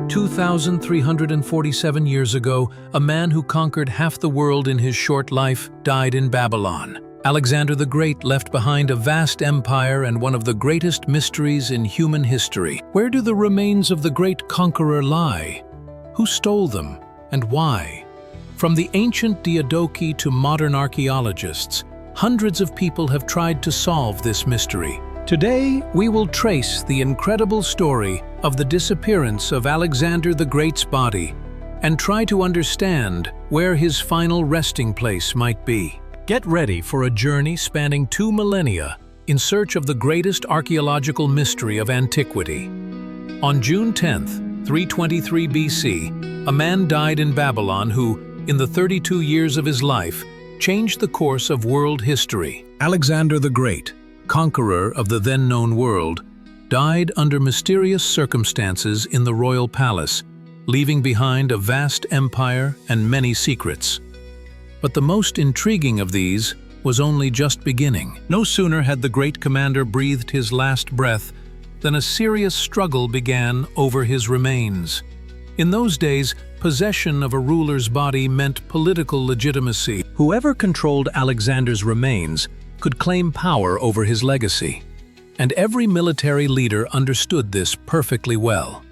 2,347 years ago, a man who conquered half the world in his short life died in Babylon. Alexander the Great left behind a vast empire and one of the greatest mysteries in human history. Where do the remains of the great conqueror lie? Who stole them, and why? From the ancient Diadochi to modern archaeologists, hundreds of people have tried to solve this mystery. Today, we will trace the incredible story of the disappearance of Alexander the Great's body and try to understand where his final resting place might be. Get ready for a journey spanning 2 millennia in search of the greatest archaeological mystery of antiquity. On June 10th, 323 BC, a man died in Babylon who, in the 32 years of his life, changed the course of world history. Alexander the Great, conqueror of the then-known world, died under mysterious circumstances in the royal palace, leaving behind a vast empire and many secrets. But the most intriguing of these was only just beginning. No sooner had the great commander breathed his last breath than a serious struggle began over his remains. In those days, possession of a ruler's body meant political legitimacy. Whoever controlled Alexander's remains could claim power over his legacy, and every military leader understood this perfectly well.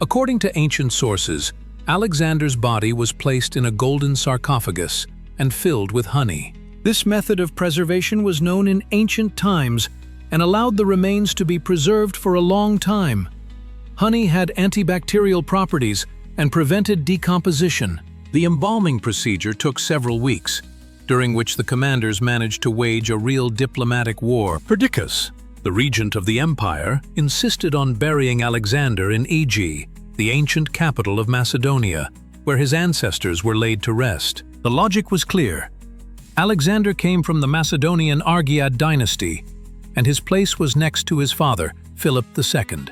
According to ancient sources, Alexander's body was placed in a golden sarcophagus and filled with honey. This method of preservation was known in ancient times and allowed the remains to be preserved for a long time. Honey had antibacterial properties and prevented decomposition. The embalming procedure took several weeks, during which the commanders managed to wage a real diplomatic war. Perdiccas, the regent of the empire, insisted on burying Alexander in Aegae, the ancient capital of Macedonia, where his ancestors were laid to rest. The logic was clear. Alexander came from the Macedonian Argead dynasty, and his place was next to his father, Philip II.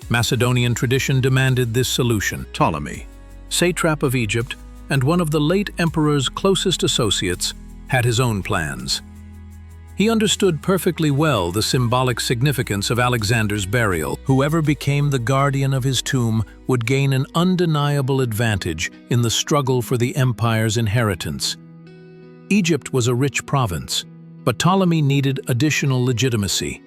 Macedonian tradition demanded this solution. Ptolemy, satrap of Egypt, and one of the late emperor's closest associates, had his own plans. He understood perfectly well the symbolic significance of Alexander's burial. Whoever became the guardian of his tomb would gain an undeniable advantage in the struggle for the empire's inheritance. Egypt was a rich province, but Ptolemy needed additional legitimacy.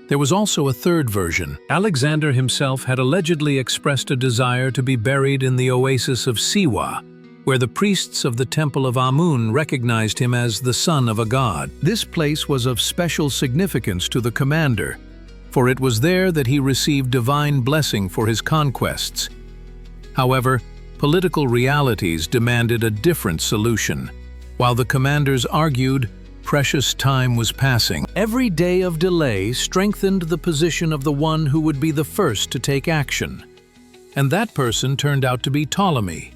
There was also a third version. Alexander himself had allegedly expressed a desire to be buried in the oasis of Siwa, where the priests of the Temple of Amun recognized him as the son of a god. This place was of special significance to the commander, for it was there that he received divine blessing for his conquests. However, political realities demanded a different solution. While the commanders argued, precious time was passing. Every day of delay strengthened the position of the one who would be the first to take action. And that person turned out to be Ptolemy.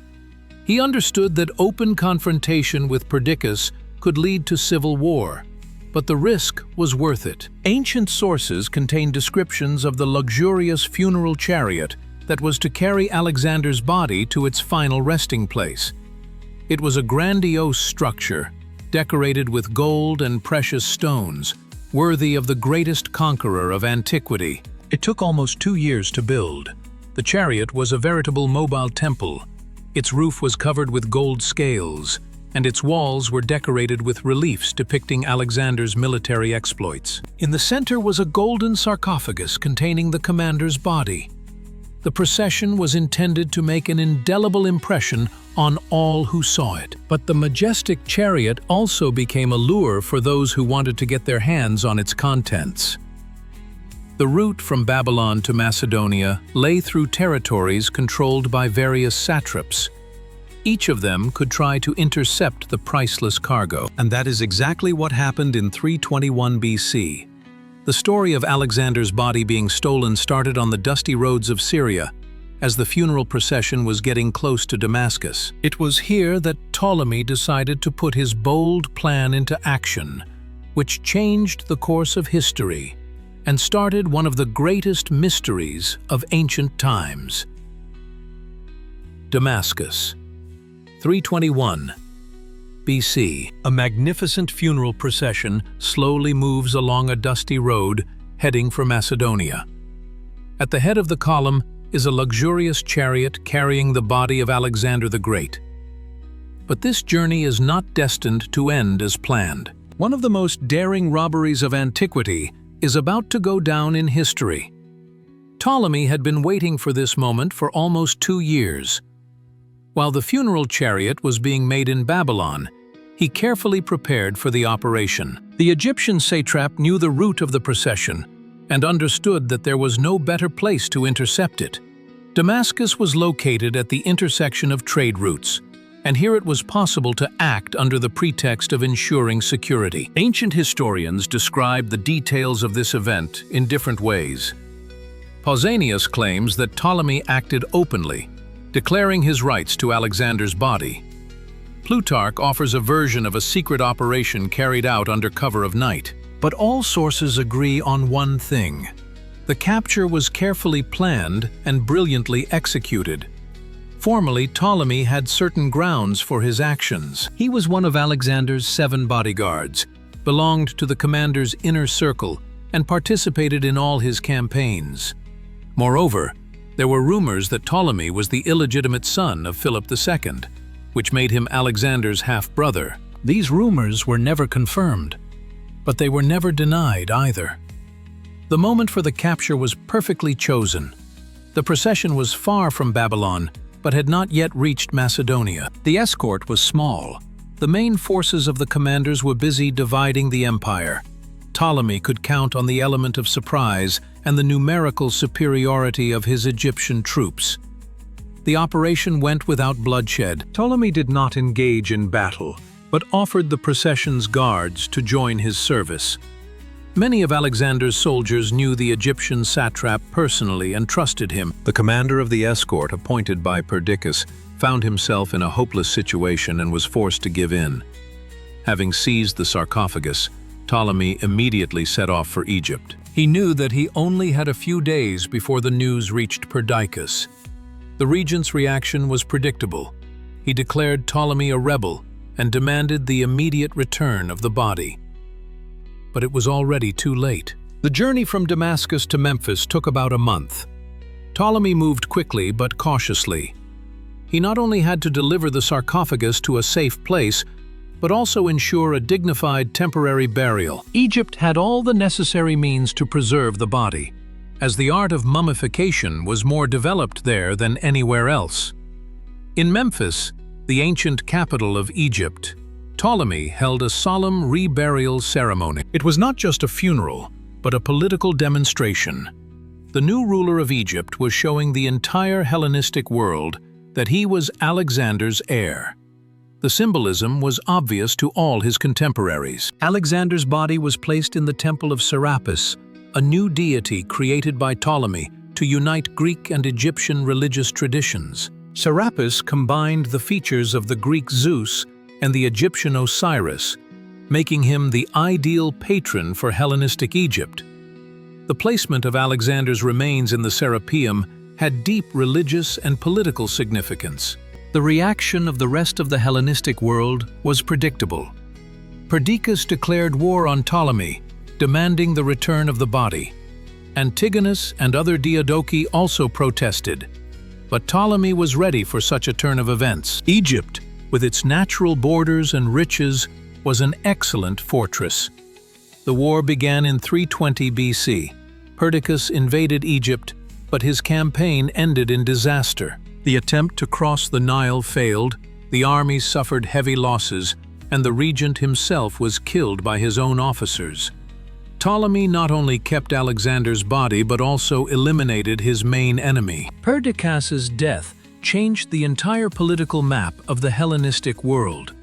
He understood that open confrontation with Perdiccas could lead to civil war, but the risk was worth it. Ancient sources contain descriptions of the luxurious funeral chariot that was to carry Alexander's body to its final resting place. It was a grandiose structure, decorated with gold and precious stones, worthy of the greatest conqueror of antiquity. It took almost 2 years to build. The chariot was a veritable mobile temple. Its roof was covered with gold scales, and its walls were decorated with reliefs depicting Alexander's military exploits. In the center was a golden sarcophagus containing the commander's body. The procession was intended to make an indelible impression on all who saw it. But the majestic chariot also became a lure for those who wanted to get their hands on its contents. The route from Babylon to Macedonia lay through territories controlled by various satraps. Each of them could try to intercept the priceless cargo, and that is exactly what happened in 321 BC. The story of Alexander's body being stolen started on the dusty roads of Syria, as the funeral procession was getting close to Damascus. It was here that Ptolemy decided to put his bold plan into action, which changed the course of history and started one of the greatest mysteries of ancient times. Damascus, 321 BC. A magnificent funeral procession slowly moves along a dusty road heading for Macedonia. At the head of the column, is a luxurious chariot carrying the body of Alexander the Great. But this journey is not destined to end as planned. One of the most daring robberies of antiquity is about to go down in history. Ptolemy had been waiting for this moment for almost 2 years. While the funeral chariot was being made in Babylon, he carefully prepared for the operation. The Egyptian satrap knew the route of the procession and understood that there was no better place to intercept it. Damascus was located at the intersection of trade routes, and here it was possible to act under the pretext of ensuring security. Ancient historians describe the details of this event in different ways. Pausanias claims that Ptolemy acted openly, declaring his rights to Alexander's body. Plutarch offers a version of a secret operation carried out under cover of night. But all sources agree on one thing: the capture was carefully planned and brilliantly executed. Formally, Ptolemy had certain grounds for his actions. He was one of Alexander's 7 bodyguards, belonged to the commander's inner circle, and participated in all his campaigns. Moreover, there were rumors that Ptolemy was the illegitimate son of Philip II, which made him Alexander's half-brother. These rumors were never confirmed, but they were never denied either. The moment for the capture was perfectly chosen. The procession was far from Babylon, but had not yet reached Macedonia. The escort was small. The main forces of the commanders were busy dividing the empire. Ptolemy could count on the element of surprise and the numerical superiority of his Egyptian troops. The operation went without bloodshed. Ptolemy did not engage in battle, but offered the procession's guards to join his service. Many of Alexander's soldiers knew the Egyptian satrap personally and trusted him. The commander of the escort, appointed by Perdiccas, found himself in a hopeless situation and was forced to give in. Having seized the sarcophagus, Ptolemy immediately set off for Egypt. He knew that he only had a few days before the news reached Perdiccas. The regent's reaction was predictable. He declared Ptolemy a rebel and demanded the immediate return of the body. But it was already too late. The journey from Damascus to Memphis took about a month. Ptolemy moved quickly but cautiously. He not only had to deliver the sarcophagus to a safe place, but also ensure a dignified temporary burial. Egypt had all the necessary means to preserve the body, as the art of mummification was more developed there than anywhere else. In Memphis, the ancient capital of Egypt, Ptolemy held a solemn reburial ceremony. It was not just a funeral, but a political demonstration. The new ruler of Egypt was showing the entire Hellenistic world that he was Alexander's heir. The symbolism was obvious to all his contemporaries. Alexander's body was placed in the temple of Serapis, a new deity created by Ptolemy to unite Greek and Egyptian religious traditions. Serapis combined the features of the Greek Zeus and the Egyptian Osiris, making him the ideal patron for Hellenistic Egypt. The placement of Alexander's remains in the Serapeum had deep religious and political significance. The reaction of the rest of the Hellenistic world was predictable. Perdiccas declared war on Ptolemy, demanding the return of the body. Antigonus and other Diadochi also protested. But Ptolemy was ready for such a turn of events. Egypt, with its natural borders and riches, was an excellent fortress. The war began in 320 BC. Perdiccas invaded Egypt, but his campaign ended in disaster. The attempt to cross the Nile failed, the army suffered heavy losses, and the regent himself was killed by his own officers. Ptolemy not only kept Alexander's body but also eliminated his main enemy. Perdiccas's death changed the entire political map of the Hellenistic world.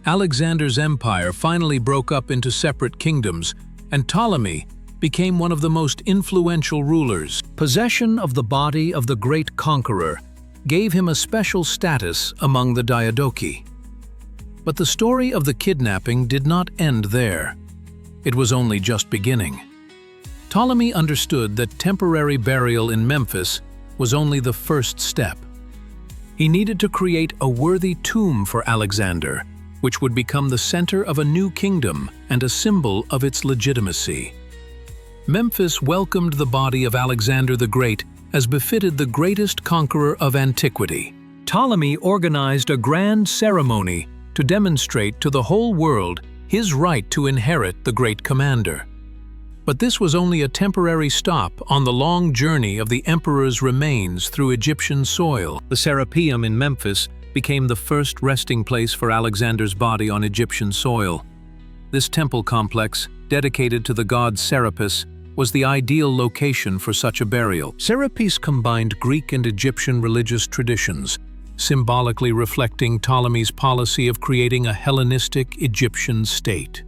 Alexander's empire finally broke up into separate kingdoms, and Ptolemy became one of the most influential rulers. Possession of the body of the great conqueror gave him a special status among the Diadochi. But the story of the kidnapping did not end there. It was only just beginning. Ptolemy understood that temporary burial in Memphis was only the first step. He needed to create a worthy tomb for Alexander, which would become the center of a new kingdom and a symbol of its legitimacy. Memphis welcomed the body of Alexander the Great as befitted the greatest conqueror of antiquity. Ptolemy organized a grand ceremony to demonstrate to the whole world his right to inherit the great commander. But this was only a temporary stop on the long journey of the emperor's remains through Egyptian soil. The Serapeum in Memphis became the first resting place for Alexander's body on Egyptian soil. This temple complex, dedicated to the god Serapis, was the ideal location for such a burial. Serapis combined Greek and Egyptian religious traditions, symbolically reflecting Ptolemy's policy of creating a Hellenistic Egyptian state.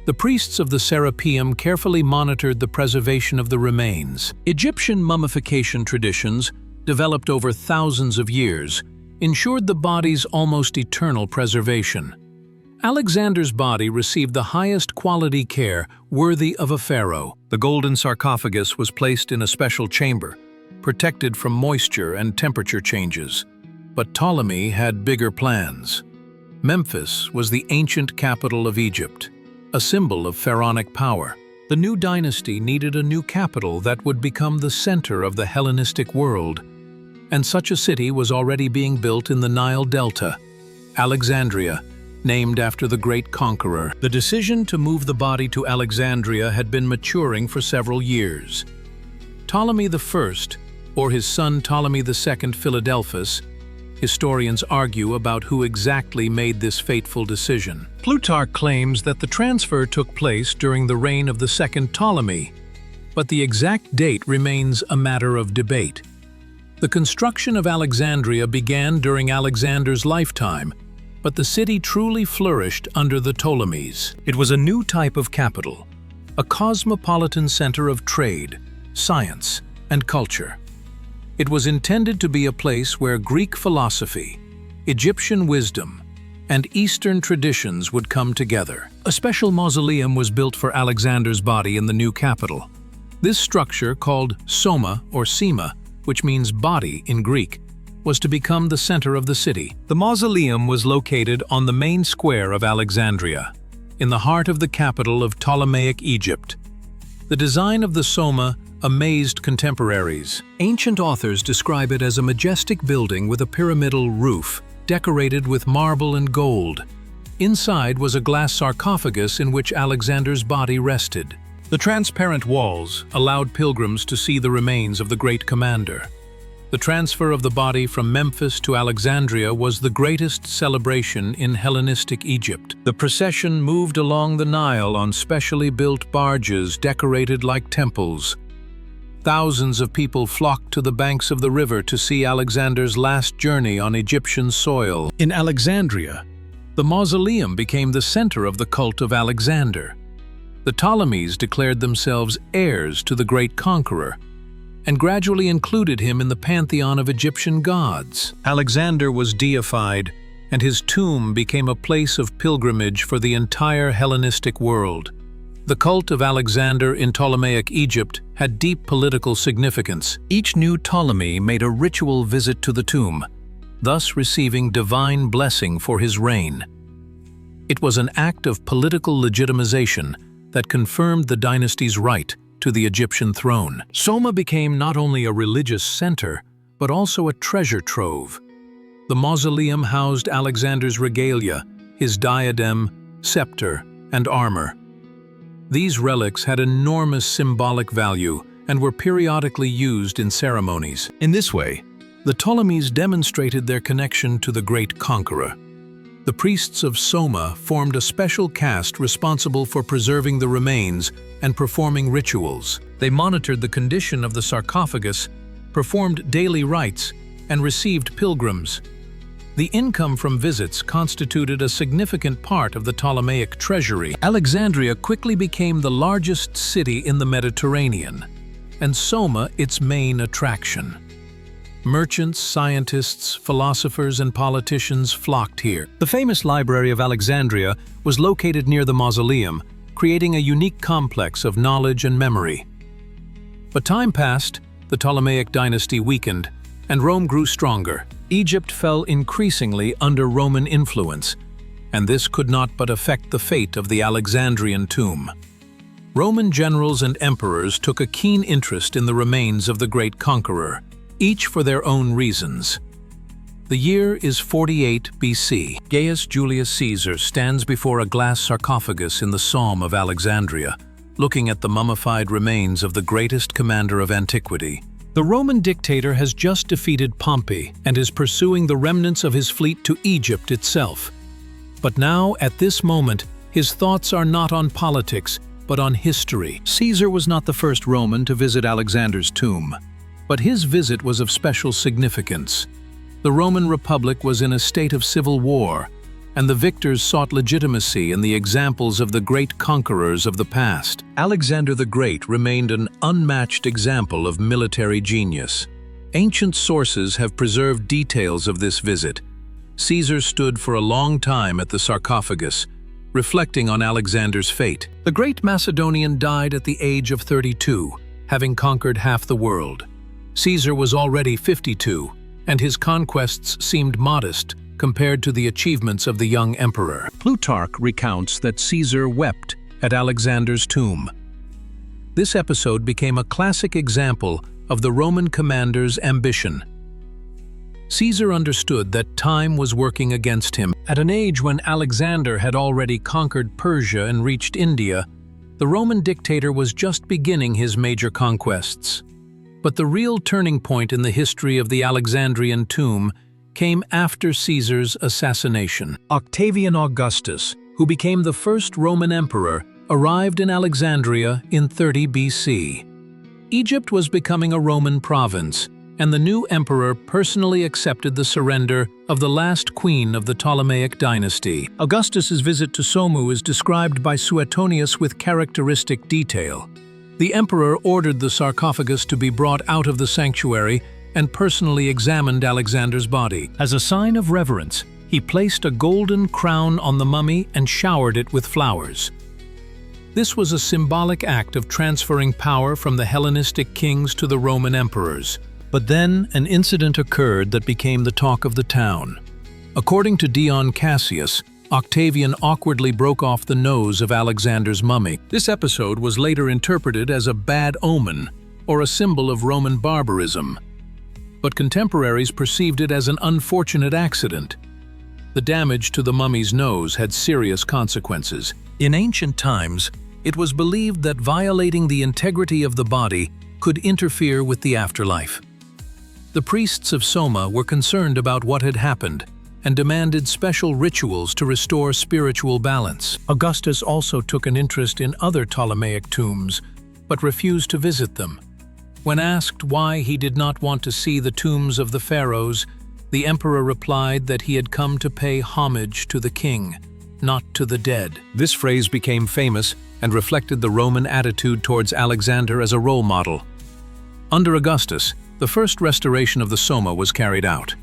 The priests of the Serapeum carefully monitored the preservation of the remains. Egyptian mummification traditions, developed over thousands of years, ensured the body's almost eternal preservation. Alexander's body received the highest quality care worthy of a pharaoh. The golden sarcophagus was placed in a special chamber, protected from moisture and temperature changes. But Ptolemy had bigger plans. Memphis was the ancient capital of Egypt, a symbol of pharaonic power. The new dynasty needed a new capital that would become the center of the Hellenistic world, and such a city was already being built in the Nile Delta, Alexandria, named after the great conqueror. The decision to move the body to Alexandria had been maturing for several years. Ptolemy I, or his son Ptolemy II Philadelphus, historians argue about who exactly made this fateful decision. Plutarch claims that the transfer took place during the reign of the second Ptolemy, but the exact date remains a matter of debate. The construction of Alexandria began during Alexander's lifetime, but the city truly flourished under the Ptolemies. It was a new type of capital, a cosmopolitan center of trade, science, and culture. It was intended to be a place where Greek philosophy, Egyptian wisdom, and Eastern traditions would come together. A special mausoleum was built for Alexander's body in the new capital. This structure, called Soma or Sema, which means body in Greek, was to become the center of the city. The mausoleum was located on the main square of Alexandria, in the heart of the capital of Ptolemaic Egypt. The design of the Soma amazed contemporaries. Ancient authors describe it as a majestic building with a pyramidal roof, decorated with marble and gold. Inside was a glass sarcophagus in which Alexander's body rested. The transparent walls allowed pilgrims to see the remains of the great commander. The transfer of the body from Memphis to Alexandria was the greatest celebration in Hellenistic Egypt. The procession moved along the Nile on specially built barges decorated like temples. Thousands of people flocked to the banks of the river to see Alexander's last journey on Egyptian soil. In Alexandria, the mausoleum became the center of the cult of Alexander. The Ptolemies declared themselves heirs to the great conqueror, and gradually included him in the pantheon of Egyptian gods. Alexander was deified, and his tomb became a place of pilgrimage for the entire Hellenistic world. The cult of Alexander in Ptolemaic Egypt had deep political significance. Each new Ptolemy made a ritual visit to the tomb, thus receiving divine blessing for his reign. It was an act of political legitimization that confirmed the dynasty's right to the Egyptian throne. Soma became not only a religious center, but also a treasure trove. The mausoleum housed Alexander's regalia, his diadem, scepter, and armor. These relics had enormous symbolic value and were periodically used in ceremonies. In this way, the Ptolemies demonstrated their connection to the great conqueror. The priests of Soma formed a special caste responsible for preserving the remains and performing rituals. They monitored the condition of the sarcophagus, performed daily rites, and received pilgrims. The income from visits constituted a significant part of the Ptolemaic treasury. Alexandria quickly became the largest city in the Mediterranean, and Soma its main attraction. Merchants, scientists, philosophers, and politicians flocked here. The famous Library of Alexandria was located near the mausoleum, creating a unique complex of knowledge and memory. But time passed, the Ptolemaic dynasty weakened, and Rome grew stronger. Egypt fell increasingly under Roman influence, and this could not but affect the fate of the Alexandrian tomb. Roman generals and emperors took a keen interest in the remains of the great conqueror, each for their own reasons. The year is 48 BC. Gaius Julius Caesar stands before a glass sarcophagus in the Somme of Alexandria, looking at the mummified remains of the greatest commander of antiquity. The Roman dictator has just defeated Pompey and is pursuing the remnants of his fleet to Egypt itself. But now, at this moment, his thoughts are not on politics, but on history. Caesar was not the first Roman to visit Alexander's tomb, but his visit was of special significance. The Roman Republic was in a state of civil war, and the victors sought legitimacy in the examples of the great conquerors of the past. Alexander the Great remained an unmatched example of military genius. Ancient sources have preserved details of this visit. Caesar stood for a long time at the sarcophagus, reflecting on Alexander's fate. The great Macedonian died at the age of 32, having conquered half the world. Caesar was already 52, and his conquests seemed modest compared to the achievements of the young emperor. Plutarch recounts that Caesar wept at Alexander's tomb. This episode became a classic example of the Roman commander's ambition. Caesar understood that time was working against him. At an age when Alexander had already conquered Persia and reached India, the Roman dictator was just beginning his major conquests. But the real turning point in the history of the Alexandrian tomb came after Caesar's assassination. Octavian Augustus, who became the first Roman emperor, arrived in Alexandria in 30 BC. Egypt was becoming a Roman province, and the new emperor personally accepted the surrender of the last queen of the Ptolemaic dynasty. Augustus's visit to Somu is described by Suetonius with characteristic detail. The emperor ordered the sarcophagus to be brought out of the sanctuary and personally examined Alexander's body. As a sign of reverence, he placed a golden crown on the mummy and showered it with flowers. This was a symbolic act of transferring power from the Hellenistic kings to the Roman emperors. But then an incident occurred that became the talk of the town. According to Dion Cassius, Octavian awkwardly broke off the nose of Alexander's mummy. This episode was later interpreted as a bad omen or a symbol of Roman barbarism. But contemporaries perceived it as an unfortunate accident. The damage to the mummy's nose had serious consequences. In ancient times, it was believed that violating the integrity of the body could interfere with the afterlife. The priests of Soma were concerned about what had happened and demanded special rituals to restore spiritual balance. Augustus also took an interest in other Ptolemaic tombs, but refused to visit them. When asked why he did not want to see the tombs of the pharaohs, the emperor replied that he had come to pay homage to the king, not to the dead. This phrase became famous and reflected the Roman attitude towards Alexander as a role model. Under Augustus, the first restoration of the Soma was carried out.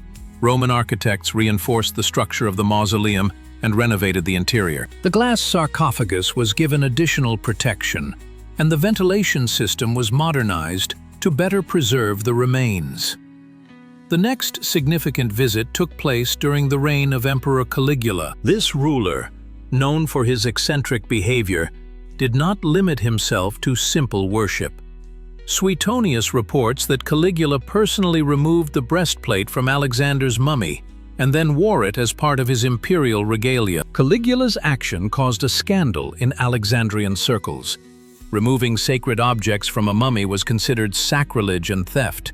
Roman architects reinforced the structure of the mausoleum and renovated the interior. The glass sarcophagus was given additional protection, and the ventilation system was modernized to better preserve the remains. The next significant visit took place during the reign of Emperor Caligula. This ruler, known for his eccentric behavior, did not limit himself to simple worship. Suetonius reports that Caligula personally removed the breastplate from Alexander's mummy and then wore it as part of his imperial regalia. Caligula's action caused a scandal in Alexandrian circles. Removing sacred objects from a mummy was considered sacrilege and theft.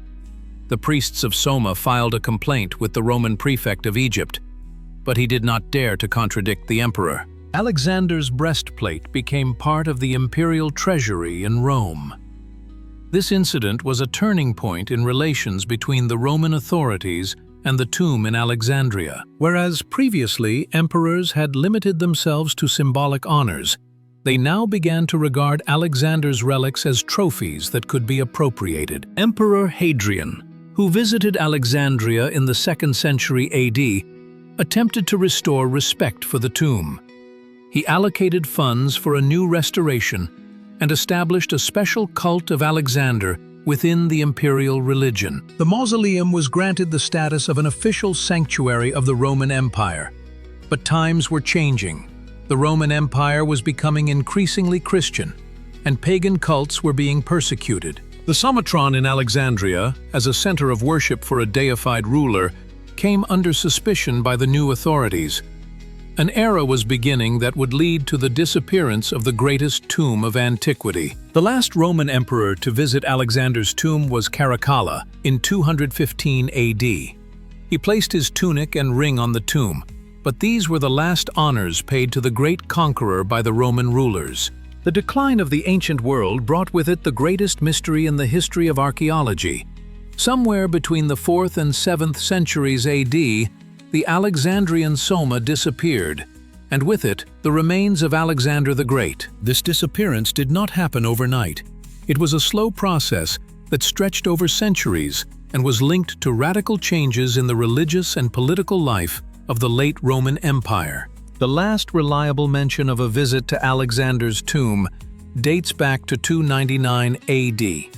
The priests of Soma filed a complaint with the Roman prefect of Egypt, but he did not dare to contradict the emperor. Alexander's breastplate became part of the imperial treasury in Rome. This incident was a turning point in relations between the Roman authorities and the tomb in Alexandria. Whereas previously emperors had limited themselves to symbolic honors, they now began to regard Alexander's relics as trophies that could be appropriated. Emperor Hadrian, who visited Alexandria in the 2nd century AD, attempted to restore respect for the tomb. He allocated funds for a new restoration and established a special cult of Alexander within the imperial religion. The mausoleum was granted the status of an official sanctuary of the Roman Empire. But times were changing. The Roman Empire was becoming increasingly Christian, and pagan cults were being persecuted. The Somatron in Alexandria, as a center of worship for a deified ruler, came under suspicion by the new authorities. An era was beginning that would lead to the disappearance of the greatest tomb of antiquity. The last Roman emperor to visit Alexander's tomb was Caracalla in 215 AD. He placed his tunic and ring on the tomb, but these were the last honors paid to the great conqueror by the Roman rulers. The decline of the ancient world brought with it the greatest mystery in the history of archaeology. Somewhere between the 4th and 7th centuries AD, the Alexandrian Soma disappeared, and with it, the remains of Alexander the Great. This disappearance did not happen overnight. It was a slow process that stretched over centuries and was linked to radical changes in the religious and political life of the late Roman Empire. The last reliable mention of a visit to Alexander's tomb dates back to 299 AD.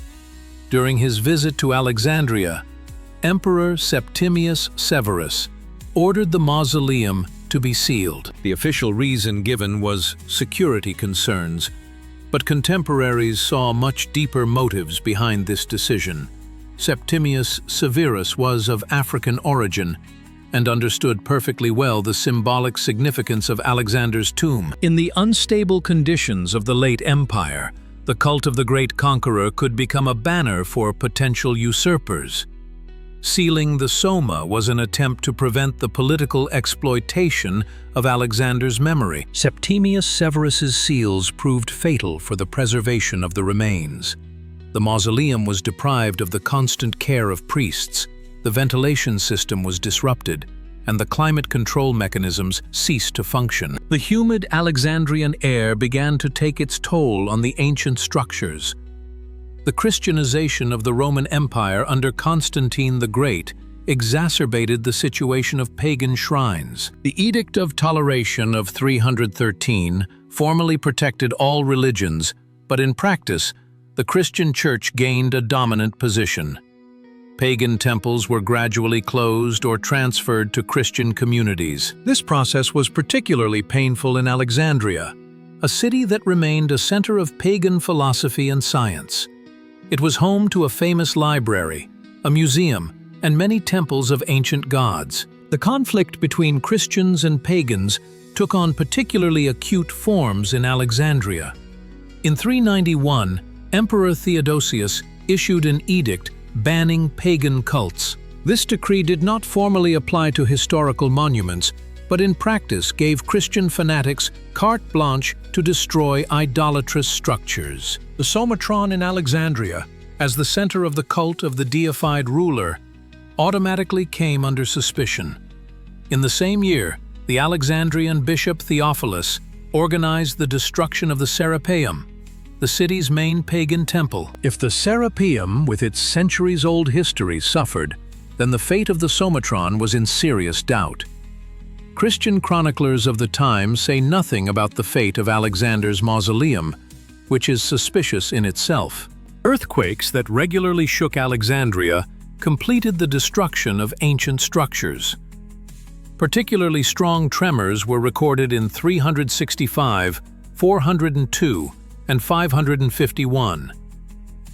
During his visit to Alexandria, Emperor Septimius Severus ordered the mausoleum to be sealed. The official reason given was security concerns, but contemporaries saw much deeper motives behind this decision. Septimius Severus was of African origin and understood perfectly well the symbolic significance of Alexander's tomb. In the unstable conditions of the late empire, the cult of the great conqueror could become a banner for potential usurpers. Sealing the Soma was an attempt to prevent the political exploitation of Alexander's memory. Septimius Severus's seals proved fatal for the preservation of the remains. The mausoleum was deprived of the constant care of priests, the ventilation system was disrupted, and the climate control mechanisms ceased to function. The humid Alexandrian air began to take its toll on the ancient structures. The Christianization of the Roman Empire under Constantine the Great exacerbated the situation of pagan shrines. The Edict of Toleration of 313 formally protected all religions, but in practice, the Christian Church gained a dominant position. Pagan temples were gradually closed or transferred to Christian communities. This process was particularly painful in Alexandria, a city that remained a center of pagan philosophy and science. It was home to a famous library, a museum, and many temples of ancient gods. The conflict between Christians and pagans took on particularly acute forms in Alexandria. In 391, Emperor Theodosius issued an edict banning pagan cults. This decree did not formally apply to historical monuments, but in practice gave Christian fanatics carte blanche to destroy idolatrous structures. The Somatron in Alexandria, as the center of the cult of the deified ruler, automatically came under suspicion. In the same year, the Alexandrian bishop Theophilus organized the destruction of the Serapeum, the city's main pagan temple. If the Serapeum, with its centuries-old history, suffered, then the fate of the Somatron was in serious doubt. Christian chroniclers of the time say nothing about the fate of Alexander's mausoleum, which is suspicious in itself. Earthquakes that regularly shook Alexandria completed the destruction of ancient structures. Particularly strong tremors were recorded in 365, 402, and 551.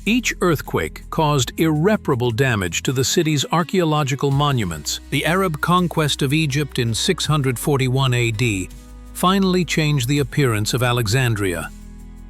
Each earthquake caused irreparable damage to the city's archaeological monuments. The Arab conquest of Egypt in 641 AD finally changed the appearance of Alexandria.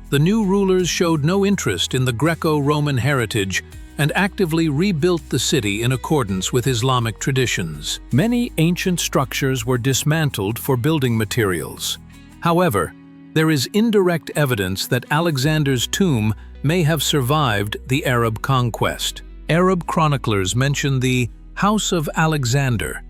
The new rulers showed no interest in the Greco-Roman heritage and actively rebuilt the city in accordance with Islamic traditions. Many ancient structures were dismantled for building materials. However, there is indirect evidence that Alexander's tomb may have survived the Arab conquest. Arab chroniclers mention the House of Alexander,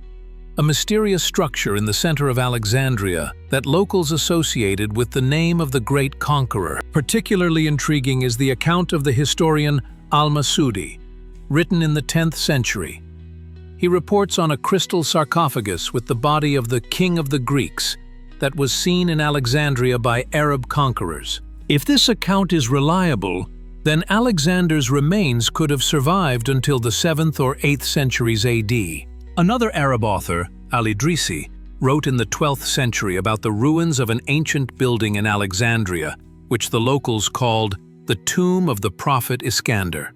a mysterious structure in the center of Alexandria that locals associated with the name of the great conqueror. Particularly intriguing is the account of the historian Al-Masudi, written in the 10th century. He reports on a crystal sarcophagus with the body of the king of the Greeks that was seen in Alexandria by Arab conquerors. If this account is reliable, then Alexander's remains could have survived until the 7th or 8th centuries AD. Another Arab author, Al-Idrisi, wrote in the 12th century about the ruins of an ancient building in Alexandria, which the locals called the tomb of the prophet Iskander.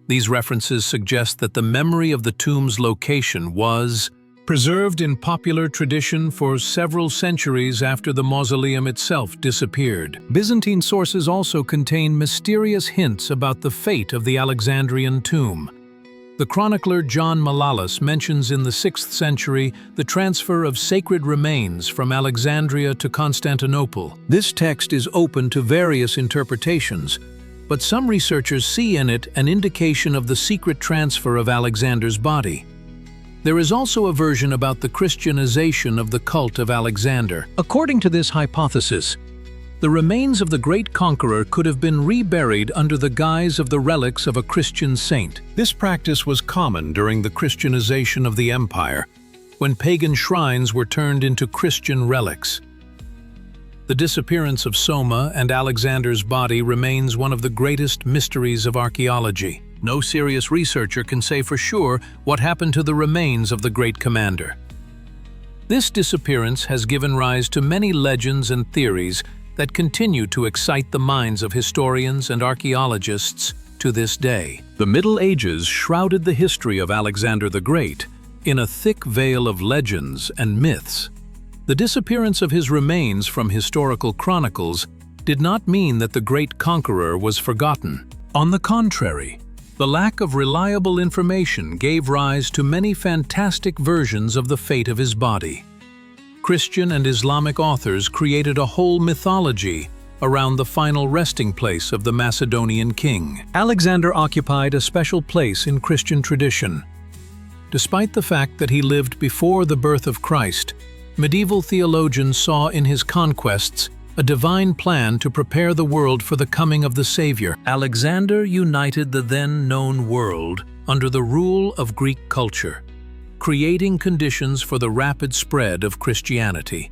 These references suggest that the memory of the tomb's location was preserved in popular tradition for several centuries after the mausoleum itself disappeared. Byzantine sources also contain mysterious hints about the fate of the Alexandrian tomb. The chronicler John Malalas mentions in the 6th century the transfer of sacred remains from Alexandria to Constantinople. This text is open to various interpretations, but some researchers see in it an indication of the secret transfer of Alexander's body. There is also a version about the Christianization of the cult of Alexander. According to this hypothesis, the remains of the great conqueror could have been reburied under the guise of the relics of a Christian saint. This practice was common during the Christianization of the empire, when pagan shrines were turned into Christian relics. The disappearance of Soma and Alexander's body remains one of the greatest mysteries of archaeology. No serious researcher can say for sure what happened to the remains of the great commander. This disappearance has given rise to many legends and theories that continue to excite the minds of historians and archaeologists to this day. The Middle Ages shrouded the history of Alexander the Great in a thick veil of legends and myths. The disappearance of his remains from historical chronicles did not mean that the great conqueror was forgotten. On the contrary, the lack of reliable information gave rise to many fantastic versions of the fate of his body. Christian and Islamic authors created a whole mythology around the final resting place of the Macedonian king. Alexander occupied a special place in Christian tradition. Despite the fact that he lived before the birth of Christ, medieval theologians saw in his conquests a divine plan to prepare the world for the coming of the Savior. Alexander united the then-known world under the rule of Greek culture, creating conditions for the rapid spread of Christianity.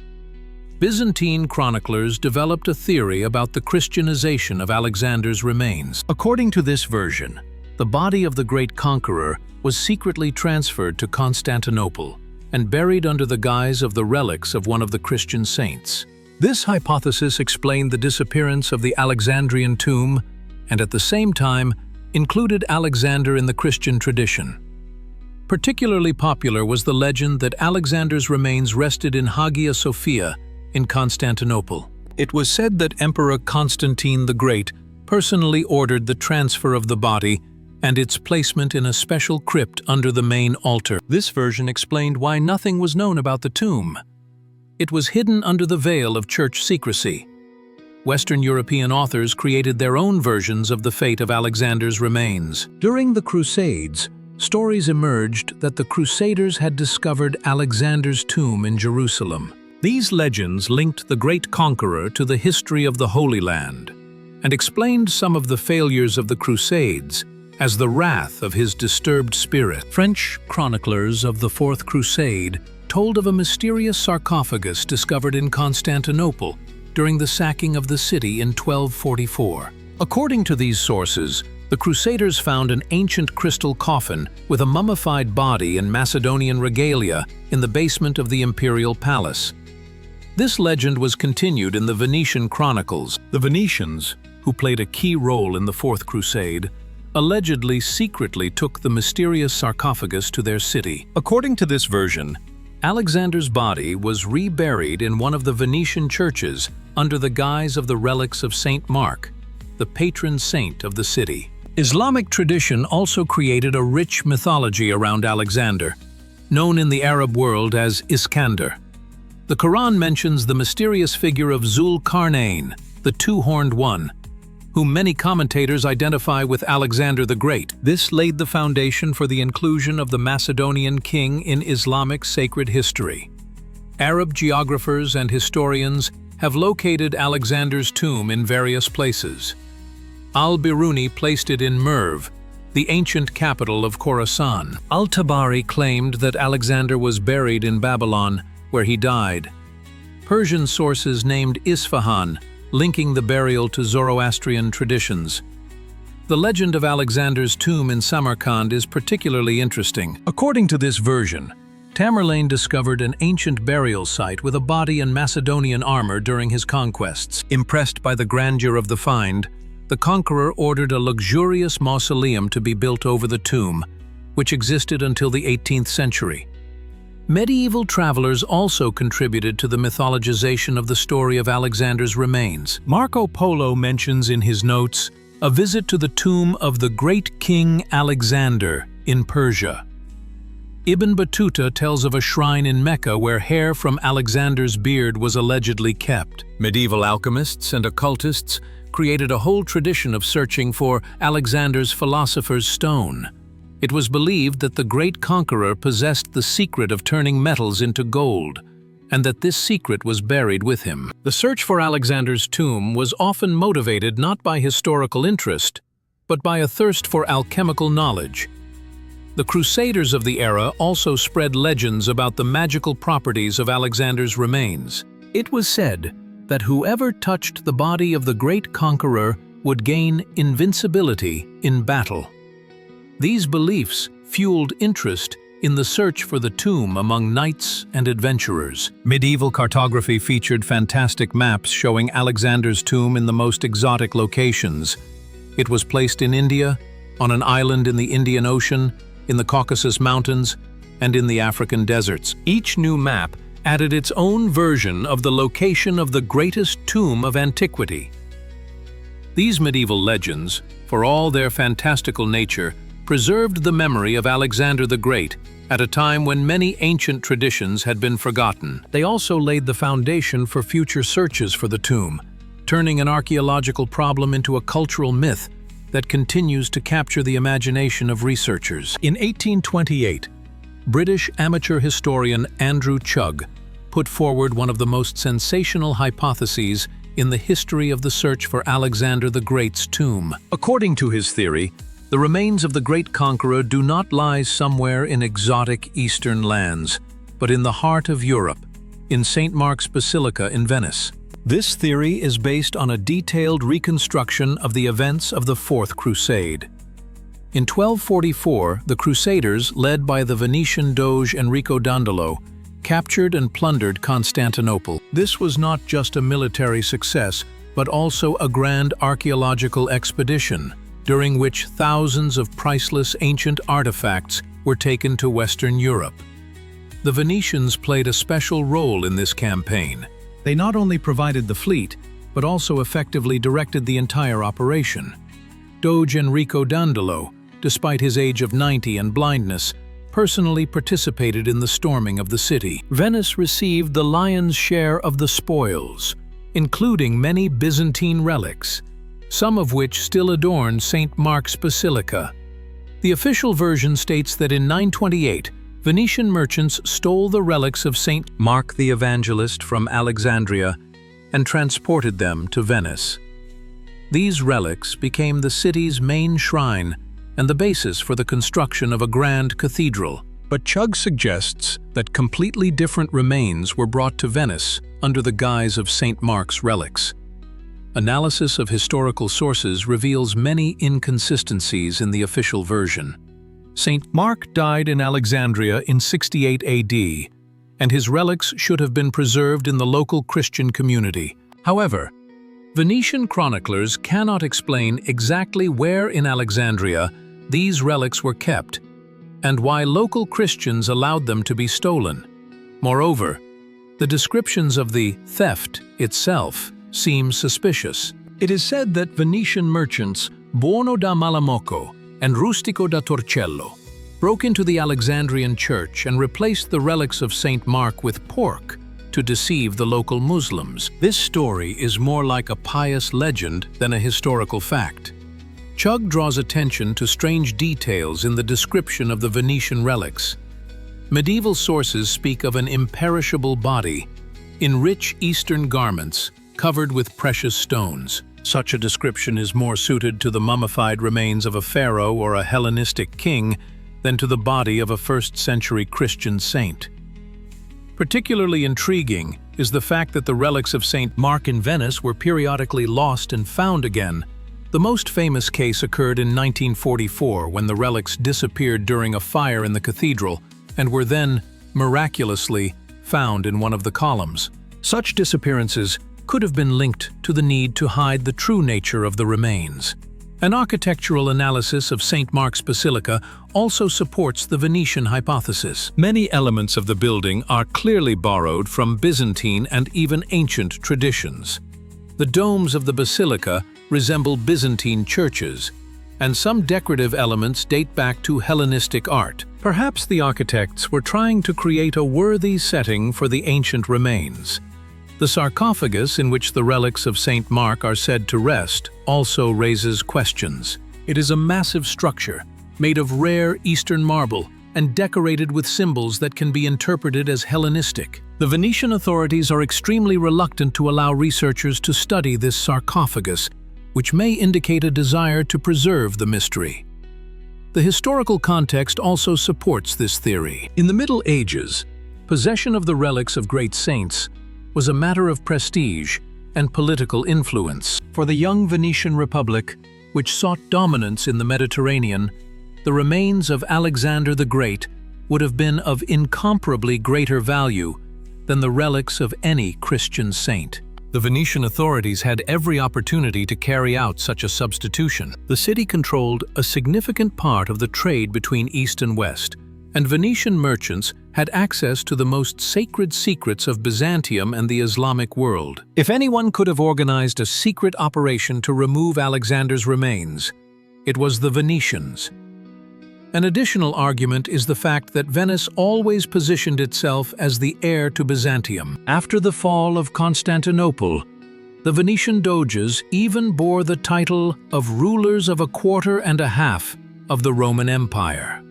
Byzantine chroniclers developed a theory about the Christianization of Alexander's remains. According to this version, the body of the great conqueror was secretly transferred to Constantinople and buried under the guise of the relics of one of the Christian saints. This hypothesis explained the disappearance of the Alexandrian tomb and at the same time included Alexander in the Christian tradition. Particularly popular was the legend that Alexander's remains rested in Hagia Sophia in Constantinople. It was said that Emperor Constantine the Great personally ordered the transfer of the body and its placement in a special crypt under the main altar. This version explained why nothing was known about the tomb. It was hidden under the veil of church secrecy. Western European authors created their own versions of the fate of Alexander's remains. During the Crusades, stories emerged that the Crusaders had discovered Alexander's tomb in Jerusalem. These legends linked the great conqueror to the history of the Holy Land and explained some of the failures of the Crusades as the wrath of his disturbed spirit. French chroniclers of the Fourth Crusade told of a mysterious sarcophagus discovered in Constantinople during the sacking of the city in 1244. According to these sources, the Crusaders found an ancient crystal coffin with a mummified body and Macedonian regalia in the basement of the imperial palace. This legend was continued in the Venetian chronicles. The Venetians, who played a key role in the Fourth Crusade, allegedly secretly took the mysterious sarcophagus to their city. According to this version, Alexander's body was reburied in one of the Venetian churches under the guise of the relics of Saint Mark, the patron saint of the city. Islamic tradition also created a rich mythology around Alexander, known in the Arab world as Iskander. The Quran mentions the mysterious figure of Zul-Qarnayn, the two-horned one, whom many commentators identify with Alexander the Great. This laid the foundation for the inclusion of the Macedonian king in Islamic sacred history. Arab geographers and historians have located Alexander's tomb in various places. Al-Biruni placed it in Merv, the ancient capital of Khorasan. Al-Tabari claimed that Alexander was buried in Babylon, where he died. Persian sources named Isfahan, linking the burial to Zoroastrian traditions. The legend of Alexander's tomb in Samarkand is particularly interesting. According to this version, Tamerlane discovered an ancient burial site with a body in Macedonian armor during his conquests. Impressed by the grandeur of the find, the conqueror ordered a luxurious mausoleum to be built over the tomb, which existed until the 18th century. Medieval travelers also contributed to the mythologization of the story of Alexander's remains. Marco Polo mentions in his notes a visit to the tomb of the great king Alexander in Persia. Ibn Battuta tells of a shrine in Mecca where hair from Alexander's beard was allegedly kept. Medieval alchemists and occultists created a whole tradition of searching for Alexander's philosopher's stone. It was believed that the great conqueror possessed the secret of turning metals into gold, and that this secret was buried with him. The search for Alexander's tomb was often motivated not by historical interest, but by a thirst for alchemical knowledge. The Crusaders of the era also spread legends about the magical properties of Alexander's remains. It was said that whoever touched the body of the great conqueror would gain invincibility in battle. These beliefs fueled interest in the search for the tomb among knights and adventurers. Medieval cartography featured fantastic maps showing Alexander's tomb in the most exotic locations. It was placed in India, on an island in the Indian Ocean, in the Caucasus Mountains, and in the African deserts. Each new map added its own version of the location of the greatest tomb of antiquity. These medieval legends, for all their fantastical nature, preserved the memory of Alexander the Great at a time when many ancient traditions had been forgotten. They also laid the foundation for future searches for the tomb, turning an archaeological problem into a cultural myth that continues to capture the imagination of researchers. In 1828, British amateur historian Andrew Chugg put forward one of the most sensational hypotheses in the history of the search for Alexander the Great's tomb. According to his theory, the remains of the great conqueror do not lie somewhere in exotic eastern lands, but in the heart of Europe, in St. Mark's Basilica in Venice. This theory is based on a detailed reconstruction of the events of the Fourth Crusade. In 1244, the Crusaders, led by the Venetian Doge Enrico Dandolo, captured and plundered Constantinople. This was not just a military success, but also a grand archaeological expedition, during which thousands of priceless ancient artifacts were taken to Western Europe. The Venetians played a special role in this campaign. They not only provided the fleet, but also effectively directed the entire operation. Doge Enrico Dandolo, despite his age of 90 and blindness, personally participated in the storming of the city. Venice received the lion's share of the spoils, including many Byzantine relics, some of which still adorn St. Mark's Basilica. The official version states that in 928, Venetian merchants stole the relics of St. Mark the Evangelist from Alexandria and transported them to Venice. These relics became the city's main shrine and the basis for the construction of a grand cathedral. But Chugg suggests that completely different remains were brought to Venice under the guise of St. Mark's relics. Analysis of historical sources reveals many inconsistencies in the official version. St. Mark died in Alexandria in 68 AD, and his relics should have been preserved in the local Christian community. However, Venetian chroniclers cannot explain exactly where in Alexandria these relics were kept, and why local Christians allowed them to be stolen. Moreover, the descriptions of the theft itself seem suspicious. It is said that Venetian merchants Buono da Malamocco and Rustico da Torcello broke into the Alexandrian church and replaced the relics of St. Mark with pork to deceive the local Muslims. This story is more like a pious legend than a historical fact. Chugg draws attention to strange details in the description of the Venetian relics. Medieval sources speak of an imperishable body in rich Eastern garments covered with precious stones. Such a description is more suited to the mummified remains of a pharaoh or a Hellenistic king than to the body of a first-century Christian saint. Particularly intriguing is the fact that the relics of St. Mark in Venice were periodically lost and found again. The most famous case occurred in 1944 when the relics disappeared during a fire in the cathedral and were then miraculously found in one of the columns. Such disappearances could have been linked to the need to hide the true nature of the remains. An architectural analysis of St. Mark's Basilica also supports the Venetian hypothesis. Many elements of the building are clearly borrowed from Byzantine and even ancient traditions. The domes of the basilica resemble Byzantine churches, and some decorative elements date back to Hellenistic art. Perhaps the architects were trying to create a worthy setting for the ancient remains. The sarcophagus in which the relics of St. Mark are said to rest also raises questions. It is a massive structure, made of rare Eastern marble and decorated with symbols that can be interpreted as Hellenistic. The Venetian authorities are extremely reluctant to allow researchers to study this sarcophagus, which may indicate a desire to preserve the mystery. The historical context also supports this theory. In the Middle Ages, possession of the relics of great saints was a matter of prestige and political influence. For the young Venetian Republic, which sought dominance in the Mediterranean, the remains of Alexander the Great would have been of incomparably greater value than the relics of any Christian saint. The Venetian authorities had every opportunity to carry out such a substitution. The city controlled a significant part of the trade between East and West, and Venetian merchants had access to the most sacred secrets of Byzantium and the Islamic world. If anyone could have organized a secret operation to remove Alexander's remains, it was the Venetians. An additional argument is the fact that Venice always positioned itself as the heir to Byzantium. After the fall of Constantinople, the Venetian doges even bore the title of rulers of a quarter and a half of the Roman Empire.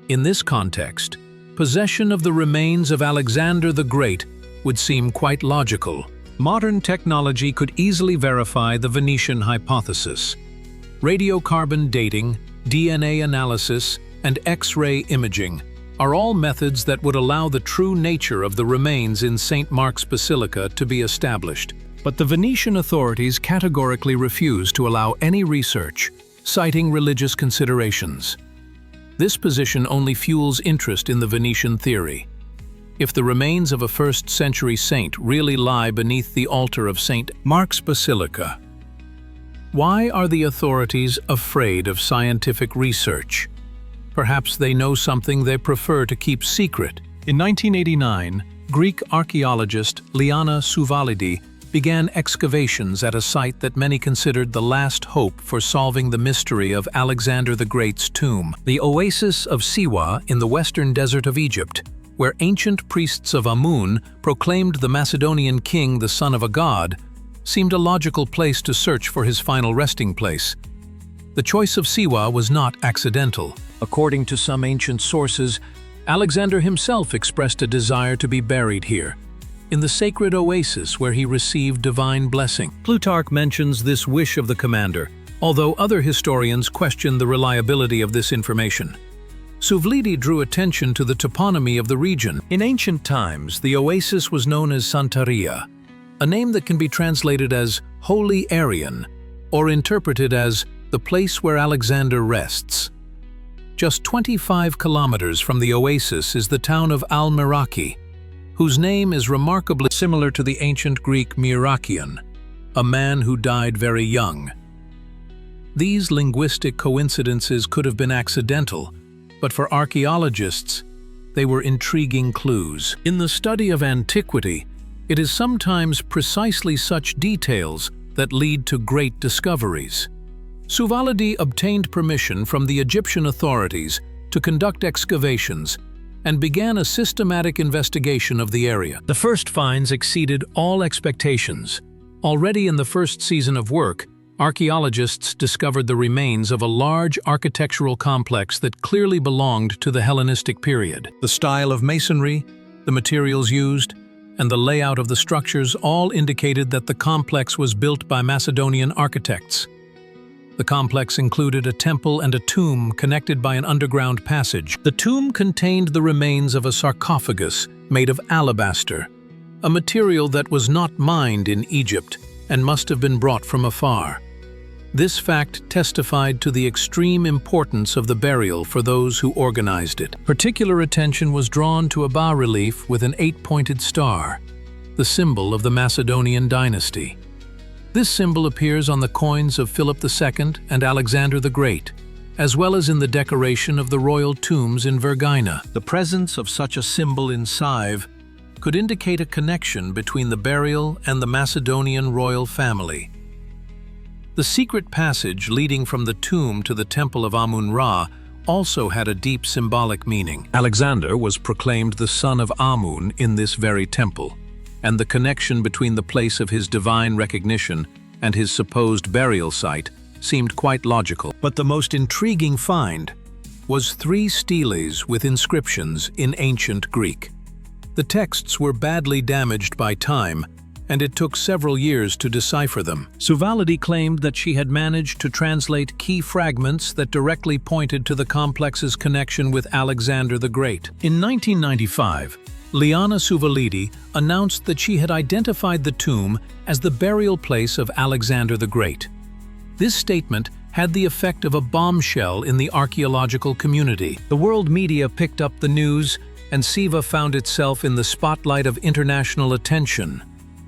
In this context, possession of the remains of Alexander the Great would seem quite logical. Modern technology could easily verify the Venetian hypothesis. Radiocarbon dating, DNA analysis, and X-ray imaging are all methods that would allow the true nature of the remains in St. Mark's Basilica to be established. But the Venetian authorities categorically refused to allow any research, citing religious considerations. This position only fuels interest in the Venetian theory. If the remains of a first-century saint really lie beneath the altar of St. Mark's Basilica, why are the authorities afraid of scientific research? Perhaps they know something they prefer to keep secret. In 1989, Greek archaeologist Liana Souvalidi began excavations at a site that many considered the last hope for solving the mystery of Alexander the Great's tomb, the oasis of Siwa in the western desert of Egypt, where ancient priests of Amun proclaimed the Macedonian king the son of a god, seemed a logical place to search for his final resting place. The choice of Siwa was not accidental. According to some ancient sources, Alexander himself expressed a desire to be buried here, in the sacred oasis where he received divine blessing. Plutarch mentions this wish of the commander, although other historians question the reliability of this information. Souvalidi drew attention to the toponymy of the region. In ancient times, the oasis was known as Santaria, a name that can be translated as Holy Aryan, or interpreted as the place where Alexander rests. Just 25 kilometers from the oasis is the town of Al-Miraki, whose name is remarkably similar to the ancient Greek Mirakion, a man who died very young. These linguistic coincidences could have been accidental, but for archaeologists, they were intriguing clues. In the study of antiquity, it is sometimes precisely such details that lead to great discoveries. Souvalidi obtained permission from the Egyptian authorities to conduct excavations and began a systematic investigation of the area. The first finds exceeded all expectations. Already in the first season of work, archaeologists discovered the remains of a large architectural complex that clearly belonged to the Hellenistic period. The style of masonry, the materials used, and the layout of the structures all indicated that the complex was built by Macedonian architects. The complex included a temple and a tomb connected by an underground passage. The tomb contained the remains of a sarcophagus made of alabaster, a material that was not mined in Egypt and must have been brought from afar. This fact testified to the extreme importance of the burial for those who organized it. Particular attention was drawn to a bas-relief with an 8-pointed star, the symbol of the Macedonian dynasty. This symbol appears on the coins of Philip II and Alexander the Great, as well as in the decoration of the royal tombs in Vergina. The presence of such a symbol in Sive could indicate a connection between the burial and the Macedonian royal family. The secret passage leading from the tomb to the temple of Amun-Ra also had a deep symbolic meaning. Alexander was proclaimed the son of Amun in this very temple, and the connection between the place of his divine recognition and his supposed burial site seemed quite logical. But the most intriguing find was 3 steles with inscriptions in ancient Greek. The texts were badly damaged by time, and it took several years to decipher them. Suvalidi claimed that she had managed to translate key fragments that directly pointed to the complex's connection with Alexander the Great. In 1995, Liana Suvalidi announced that she had identified the tomb as the burial place of Alexander the Great. This statement had the effect of a bombshell in the archaeological community. The world media picked up the news, and Siva found itself in the spotlight of international attention.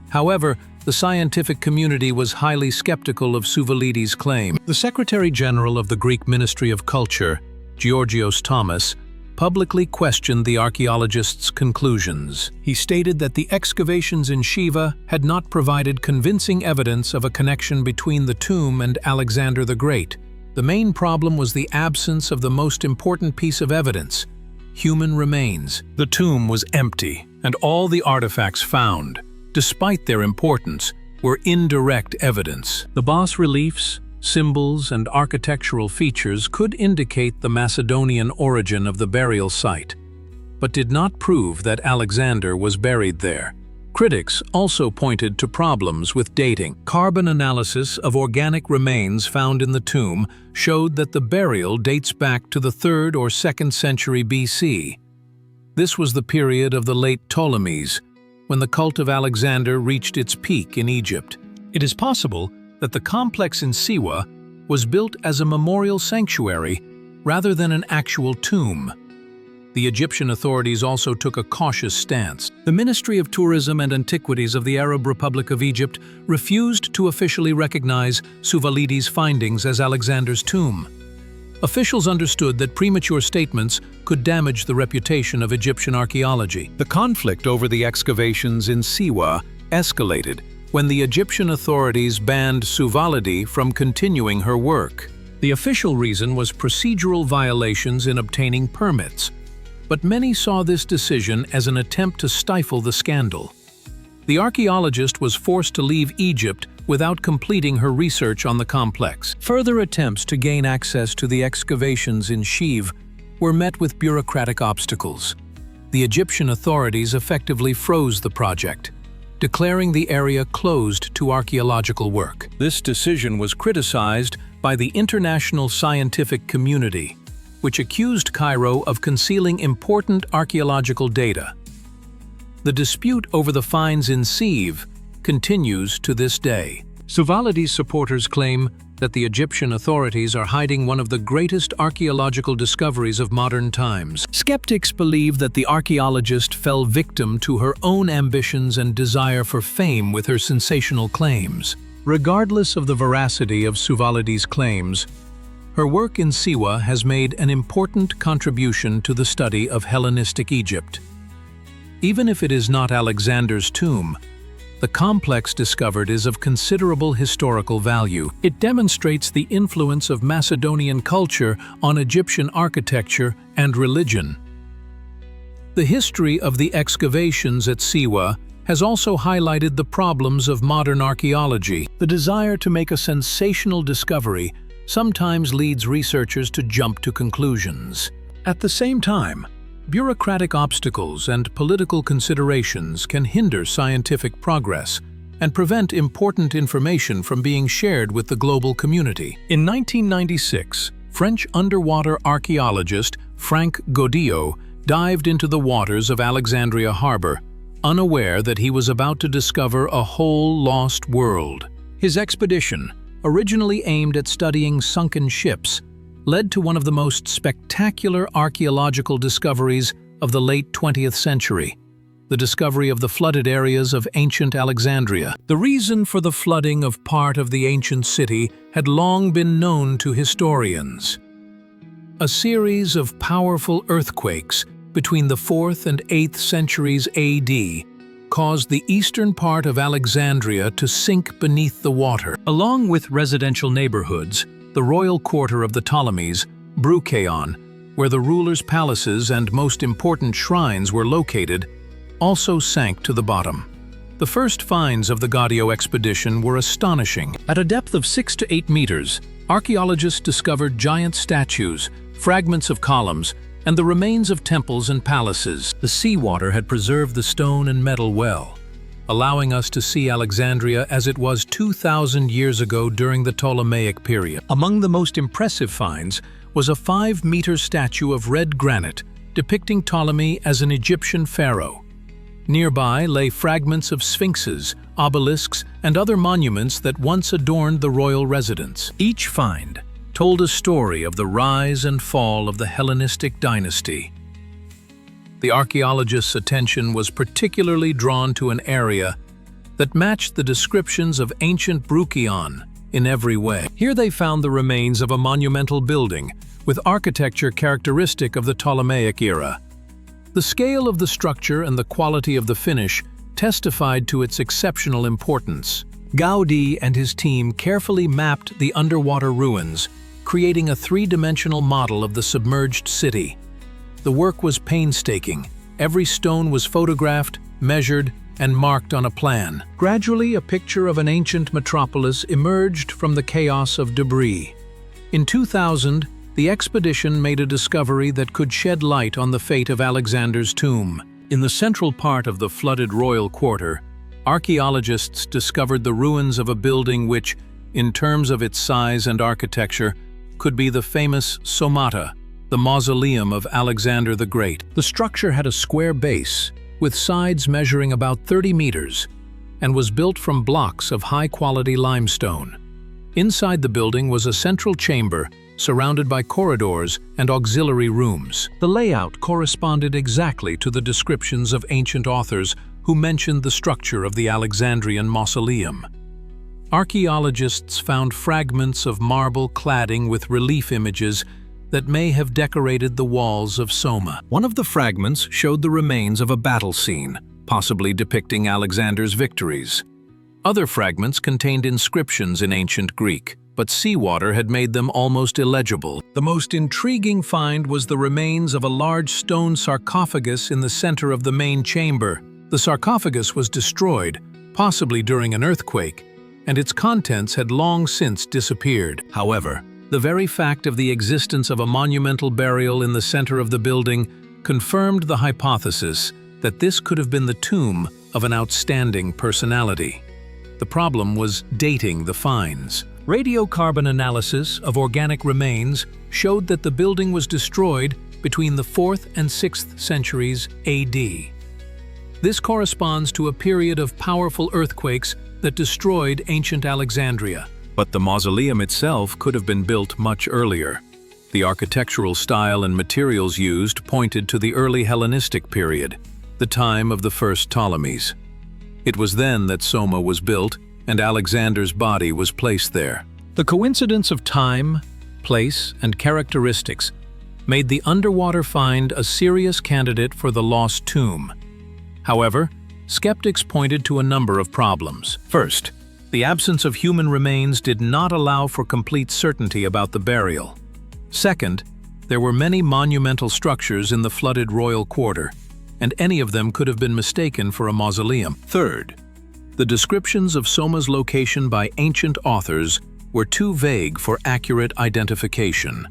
However, the scientific community was highly skeptical of Suvalidi's claim. The Secretary-General of the Greek Ministry of Culture, Georgios Thomas, publicly questioned the archaeologists' conclusions. He stated that the excavations in Shiva had not provided convincing evidence of a connection between the tomb and Alexander the Great. The main problem was the absence of the most important piece of evidence: human remains. The tomb was empty, and all the artifacts found, despite their importance, were indirect evidence. The bas-reliefs, symbols, and architectural features could indicate the Macedonian origin of the burial site, but did not prove that Alexander was buried there. Critics also pointed to problems with dating. Carbon analysis of organic remains found in the tomb showed that the burial dates back to the 3rd or 2nd century BC. This was the period of the late Ptolemies, when the cult of Alexander reached its peak in Egypt. It is possible that the complex in Siwa was built as a memorial sanctuary rather than an actual tomb. The Egyptian authorities also took a cautious stance. The Ministry of Tourism and Antiquities of the Arab Republic of Egypt refused to officially recognize Suvalidi's findings as Alexander's tomb. Officials understood that premature statements could damage the reputation of Egyptian archaeology. The conflict over the excavations in Siwa escalated when the Egyptian authorities banned Suvalidi from continuing her work. The official reason was procedural violations in obtaining permits, but many saw this decision as an attempt to stifle the scandal. The archaeologist was forced to leave Egypt without completing her research on the complex. Further attempts to gain access to the excavations in Shiv were met with bureaucratic obstacles. The Egyptian authorities effectively froze the project, declaring the area closed to archaeological work. This decision was criticized by the international scientific community, which accused Cairo of concealing important archaeological data. The dispute over the finds in Siv continues to this day. Suvalidi's supporters claim that the Egyptian authorities are hiding one of the greatest archaeological discoveries of modern times. Skeptics believe that the archaeologist fell victim to her own ambitions and desire for fame with her sensational claims. Regardless of the veracity of Suvalidi's claims, her work in Siwa has made an important contribution to the study of Hellenistic Egypt. Even if it is not Alexander's tomb, the complex discovered is of considerable historical value. It demonstrates the influence of Macedonian culture on Egyptian architecture and religion. The history of the excavations at Siwa has also highlighted the problems of modern archaeology. The desire to make a sensational discovery sometimes leads researchers to jump to conclusions. At the same time, bureaucratic obstacles and political considerations can hinder scientific progress and prevent important information from being shared with the global community. In 1996, French underwater archaeologist Franck Godillot dived into the waters of Alexandria Harbor, unaware that he was about to discover a whole lost world. His expedition, originally aimed at studying sunken ships, led to one of the most spectacular archaeological discoveries of the late 20th century, the discovery of the flooded areas of ancient Alexandria. The reason for the flooding of part of the ancient city had long been known to historians. A series of powerful earthquakes between the 4th and 8th centuries AD caused the eastern part of Alexandria to sink beneath the water. Along with residential neighborhoods, the royal quarter of the Ptolemies, Brucheion, where the rulers' palaces and most important shrines were located, also sank to the bottom. The first finds of the Gaudio expedition were astonishing. At a depth of 6 to 8 meters, archaeologists discovered giant statues, fragments of columns, and the remains of temples and palaces. The seawater had preserved the stone and metal well, allowing us to see Alexandria as it was 2,000 years ago during the Ptolemaic period. Among the most impressive finds was a 5-meter statue of red granite depicting Ptolemy as an Egyptian pharaoh. Nearby lay fragments of sphinxes, obelisks, and other monuments that once adorned the royal residence. Each find told a story of the rise and fall of the Hellenistic dynasty. The archaeologists' attention was particularly drawn to an area that matched the descriptions of ancient Brucheion in every way. Here they found the remains of a monumental building with architecture characteristic of the Ptolemaic era. The scale of the structure and the quality of the finish testified to its exceptional importance. Gaudi and his team carefully mapped the underwater ruins, creating a 3-dimensional model of the submerged city. The work was painstaking. Every stone was photographed, measured, and marked on a plan. Gradually, a picture of an ancient metropolis emerged from the chaos of debris. In 2000, the expedition made a discovery that could shed light on the fate of Alexander's tomb. In the central part of the flooded royal quarter, archaeologists discovered the ruins of a building which, in terms of its size and architecture, could be the famous Somata, the mausoleum of Alexander the Great. The structure had a square base, with sides measuring about 30 meters, and was built from blocks of high-quality limestone. Inside the building was a central chamber, surrounded by corridors and auxiliary rooms. The layout corresponded exactly to the descriptions of ancient authors who mentioned the structure of the Alexandrian mausoleum. Archaeologists found fragments of marble cladding with relief images that may have decorated the walls of Soma. One of the fragments showed the remains of a battle scene, possibly depicting Alexander's victories. Other fragments contained inscriptions in ancient Greek, but seawater had made them almost illegible. The most intriguing find was the remains of a large stone sarcophagus in the center of the main chamber. The sarcophagus was destroyed, possibly during an earthquake, and its contents had long since disappeared. However, the very fact of the existence of a monumental burial in the center of the building confirmed the hypothesis that this could have been the tomb of an outstanding personality. The problem was dating the finds. Radiocarbon analysis of organic remains showed that the building was destroyed between the 4th and 6th centuries AD. This corresponds to a period of powerful earthquakes that destroyed ancient Alexandria. But the mausoleum itself could have been built much earlier. The architectural style and materials used pointed to the early Hellenistic period, the time of the first Ptolemies. It was then that Soma was built and Alexander's body was placed there. The coincidence of time, place, and characteristics made the underwater find a serious candidate for the lost tomb. However, skeptics pointed to a number of problems. First, the absence of human remains did not allow for complete certainty about the burial. Second, there were many monumental structures in the flooded royal quarter, and any of them could have been mistaken for a mausoleum. Third, the descriptions of Soma's location by ancient authors were too vague for accurate identification.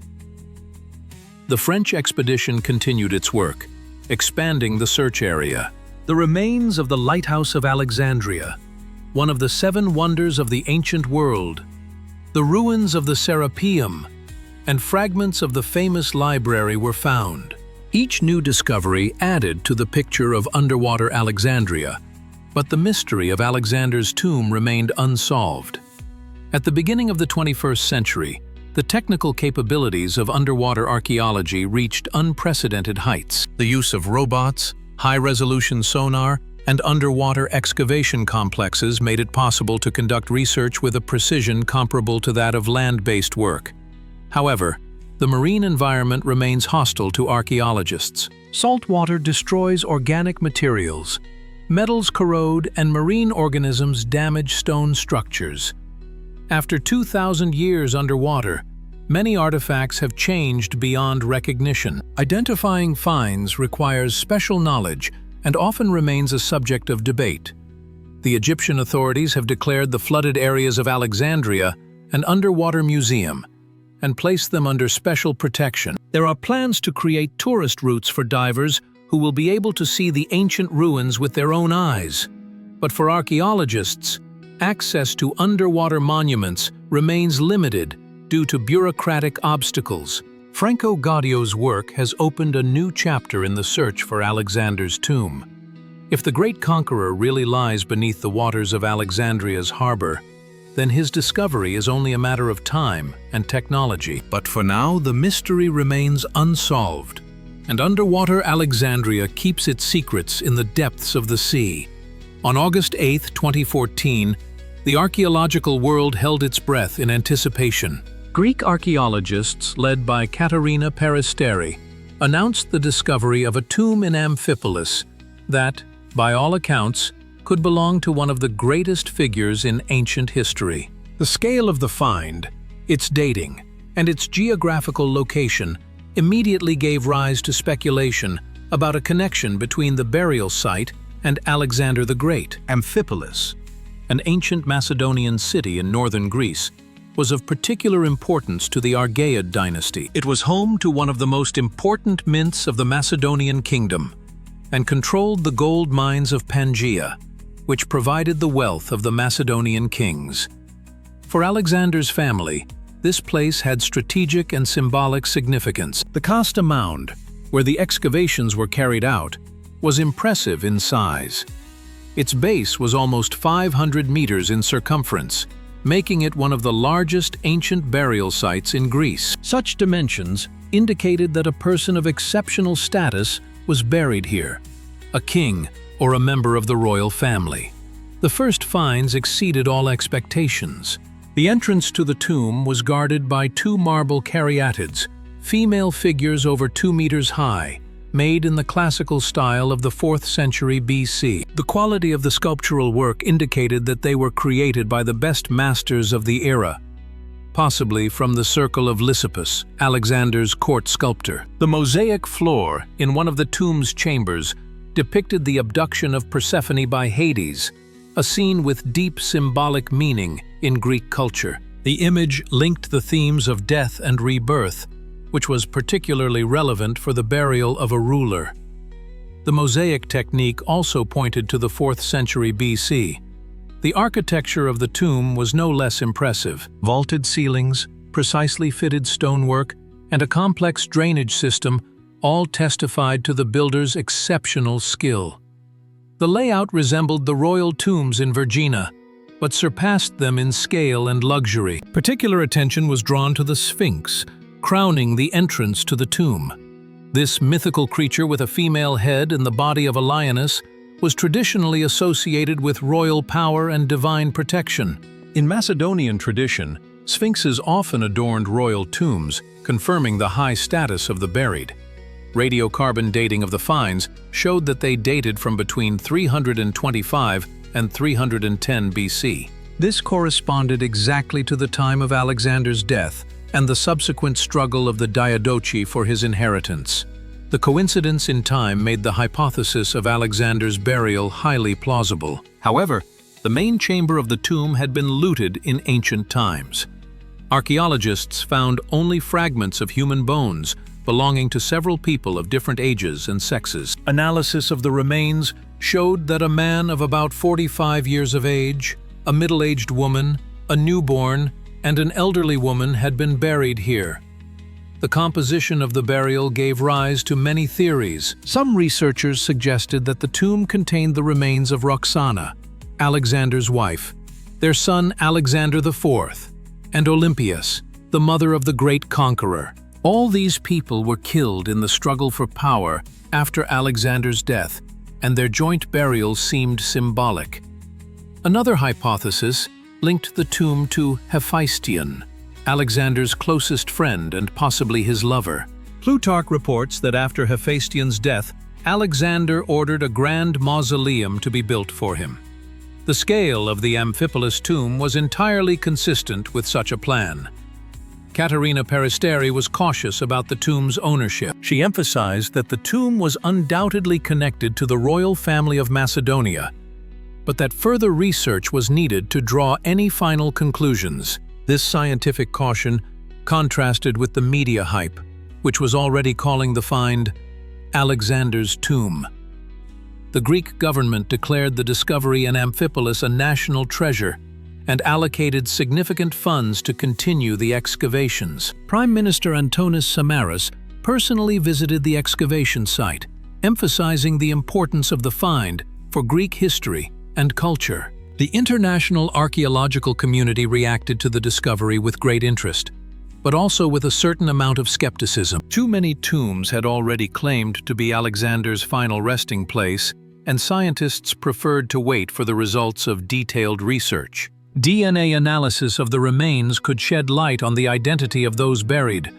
The French expedition continued its work, expanding the search area. The remains of the Lighthouse of Alexandria, one of the 7 wonders of the ancient world, the ruins of the Serapeum, and fragments of the famous library were found. Each new discovery added to the picture of underwater Alexandria, but the mystery of Alexander's tomb remained unsolved. At the beginning of the 21st century, the technical capabilities of underwater archaeology reached unprecedented heights. The use of robots, high-resolution sonar, and underwater excavation complexes made it possible to conduct research with a precision comparable to that of land-based work. However, the marine environment remains hostile to archaeologists. Salt water destroys organic materials, metals corrode, and marine organisms damage stone structures. After 2,000 years underwater, many artifacts have changed beyond recognition. Identifying finds requires special knowledge and often remains a subject of debate. The Egyptian authorities have declared the flooded areas of Alexandria an underwater museum and placed them under special protection. There are plans to create tourist routes for divers who will be able to see the ancient ruins with their own eyes. But for archaeologists, access to underwater monuments remains limited due to bureaucratic obstacles. Franco Gaudio's work has opened a new chapter in the search for Alexander's tomb. If the great conqueror really lies beneath the waters of Alexandria's harbor, then his discovery is only a matter of time and technology. But for now, the mystery remains unsolved, and underwater Alexandria keeps its secrets in the depths of the sea. On August 8, 2014, the archaeological world held its breath in anticipation. Greek archaeologists, led by Katerina Peristeri, announced the discovery of a tomb in Amphipolis that, by all accounts, could belong to one of the greatest figures in ancient history. The scale of the find, its dating, and its geographical location immediately gave rise to speculation about a connection between the burial site and Alexander the Great. Amphipolis, an ancient Macedonian city in northern Greece, was of particular importance to the Argead dynasty. It was home to one of the most important mints of the Macedonian kingdom and controlled the gold mines of Pangaea, which provided the wealth of the Macedonian kings. For Alexander's family, this place had strategic and symbolic significance. The Kasta Mound, where the excavations were carried out, was impressive in size. Its base was almost 500 meters in circumference, making it one of the largest ancient burial sites in Greece. Such dimensions indicated that a person of exceptional status was buried here, a king or a member of the royal family. The first finds exceeded all expectations. The entrance to the tomb was guarded by two marble caryatids, female figures over 2 meters high, made in the classical style of the 4th century BC. The quality of the sculptural work indicated that they were created by the best masters of the era, possibly from the circle of Lysippus, Alexander's court sculptor. The mosaic floor in one of the tomb's chambers depicted the abduction of Persephone by Hades, a scene with deep symbolic meaning in Greek culture. The image linked the themes of death and rebirth, which was particularly relevant for the burial of a ruler. The mosaic technique also pointed to the 4th century BC. The architecture of the tomb was no less impressive. Vaulted ceilings, precisely fitted stonework, and a complex drainage system all testified to the builder's exceptional skill. The layout resembled the royal tombs in Vergina, but surpassed them in scale and luxury. Particular attention was drawn to the Sphinx, crowning the entrance to the tomb. This mythical creature with a female head and the body of a lioness was traditionally associated with royal power and divine protection. In Macedonian tradition, sphinxes often adorned royal tombs, confirming the high status of the buried. Radiocarbon dating of the finds showed that they dated from between 325 and 310 BC. This corresponded exactly to the time of Alexander's death and the subsequent struggle of the Diadochi for his inheritance. The coincidence in time made the hypothesis of Alexander's burial highly plausible. However, the main chamber of the tomb had been looted in ancient times. Archaeologists found only fragments of human bones belonging to several people of different ages and sexes. Analysis of the remains showed that a man of about 45 years of age, a middle-aged woman, a newborn, and an elderly woman had been buried here. The composition of the burial gave rise to many theories. Some researchers suggested that the tomb contained the remains of Roxana, Alexander's wife, their son Alexander IV, and Olympias, the mother of the great conqueror. All these people were killed in the struggle for power after Alexander's death, and their joint burials seemed symbolic. Another hypothesis linked the tomb to Hephaestion, Alexander's closest friend and possibly his lover. Plutarch reports that after Hephaestion's death, Alexander ordered a grand mausoleum to be built for him. The scale of the Amphipolis tomb was entirely consistent with such a plan. Caterina Peristeri was cautious about the tomb's ownership. She emphasized that the tomb was undoubtedly connected to the royal family of Macedonia, but that further research was needed to draw any final conclusions. This scientific caution contrasted with the media hype, which was already calling the find Alexander's tomb. The Greek government declared the discovery in Amphipolis a national treasure and allocated significant funds to continue the excavations. Prime Minister Antonis Samaras personally visited the excavation site, emphasizing the importance of the find for Greek history and culture. The international archaeological community reacted to the discovery with great interest, but also with a certain amount of skepticism. Too many tombs had already claimed to be Alexander's final resting place, and scientists preferred to wait for the results of detailed research. DNA analysis of the remains could shed light on the identity of those buried,